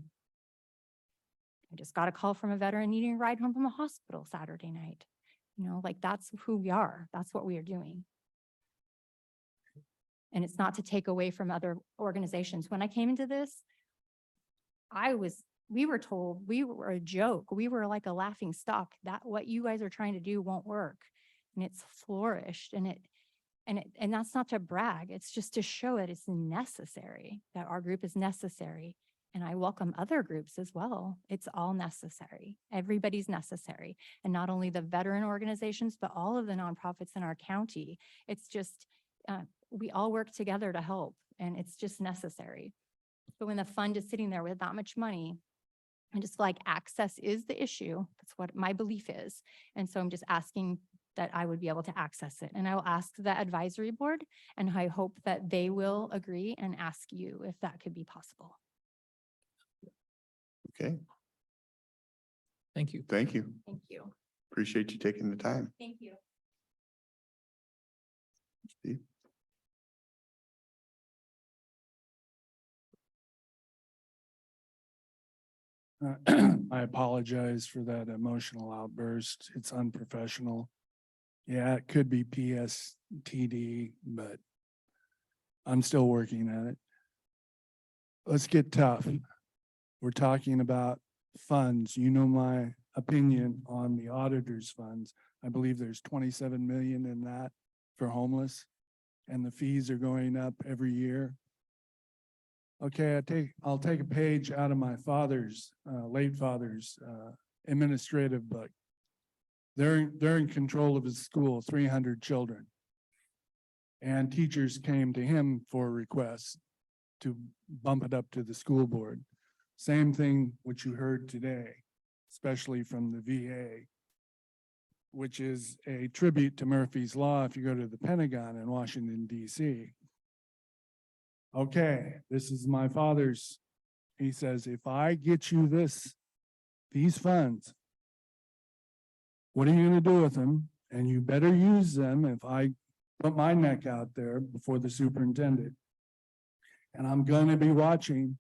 just got a call from a veteran needing a ride home from a hospital Saturday night. You know, like that's who we are. That's what we are doing. And it's not to take away from other organizations. When I came into this, we were told we were a joke. We were like a laughing stock that what you guys are trying to do won't work. And it's flourished and that's not to brag. It's just to show that it's necessary, that our group is necessary. And I welcome other groups as well. It's all necessary. Everybody's necessary. And not only the veteran organizations, but all of the nonprofits in our county. It's just, we all work together to help and it's just necessary. But when the fund is sitting there with that much money, I just feel like access is the issue. That's what my belief is. And so I'm just asking that I would be able to access it. And I will ask the advisory board and I hope that they will agree and ask you if that could be possible. Okay, Thank you. thank you. Thank you. Appreciate you taking the time. Thank you. Steve? I apologize for that emotional outburst. It's unprofessional. Yeah, it could be PSTD, but I'm still working at it. Let's get tough. We're talking about funds. You know my opinion on the auditor's funds. I believe there's 27 million in that for homeless and the fees are going up every year. Okay, I'll take a page out of my father's, late father's, administrative book. They're in control of his school, 300 children. And teachers came to him for requests to bump it up to the school board. Same thing which you heard today, especially from the VA, which is a tribute to Murphy's Law if you go to the Pentagon in Washington, DC. Okay, this is my father's. He says, if I get you these funds, what are you gonna do with them? And you better use them if I put my neck out there before the superintendent. And I'm gonna be watching.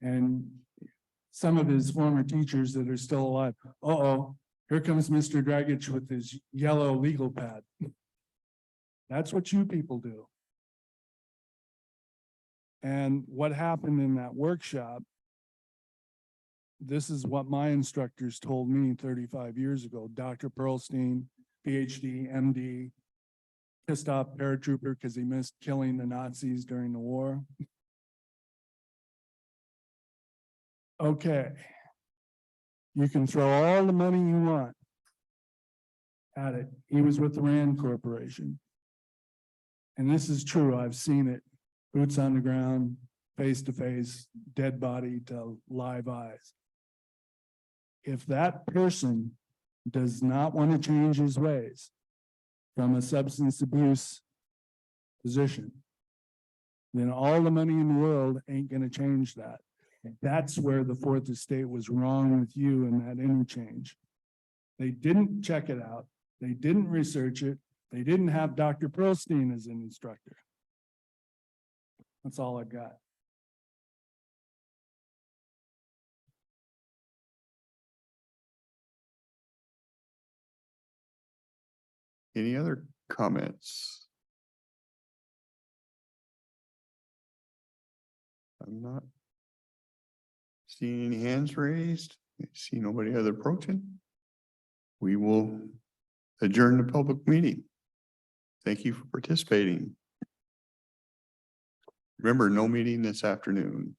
And some of his former teachers that are still alive, uh-oh, here comes Mr. Dragic with his yellow legal pad. That's what you people do. And what happened in that workshop, this is what my instructors told me 35 years ago. Dr. Pearlstein, PhD, MD, pissed off paratrooper because he missed killing the Nazis during the war. Okay. You can throw all the money you want at it. He was with the Rand Corporation. And this is true. I've seen it. Boots on the ground, face to face, dead body to live eyes. If that person does not want to change his ways from a substance abuse position, then all the money in the world ain't going to change that. That's where the Fourth Estate was wrong with you in that interchange. They didn't check it out. They didn't research it. They didn't have Dr. Pearlstein as an instructor. That's all I've got. Any other comments? I'm not seeing any hands raised. I see nobody other approaching. We will adjourn the public meeting. Thank you for participating. Remember, no meeting this afternoon.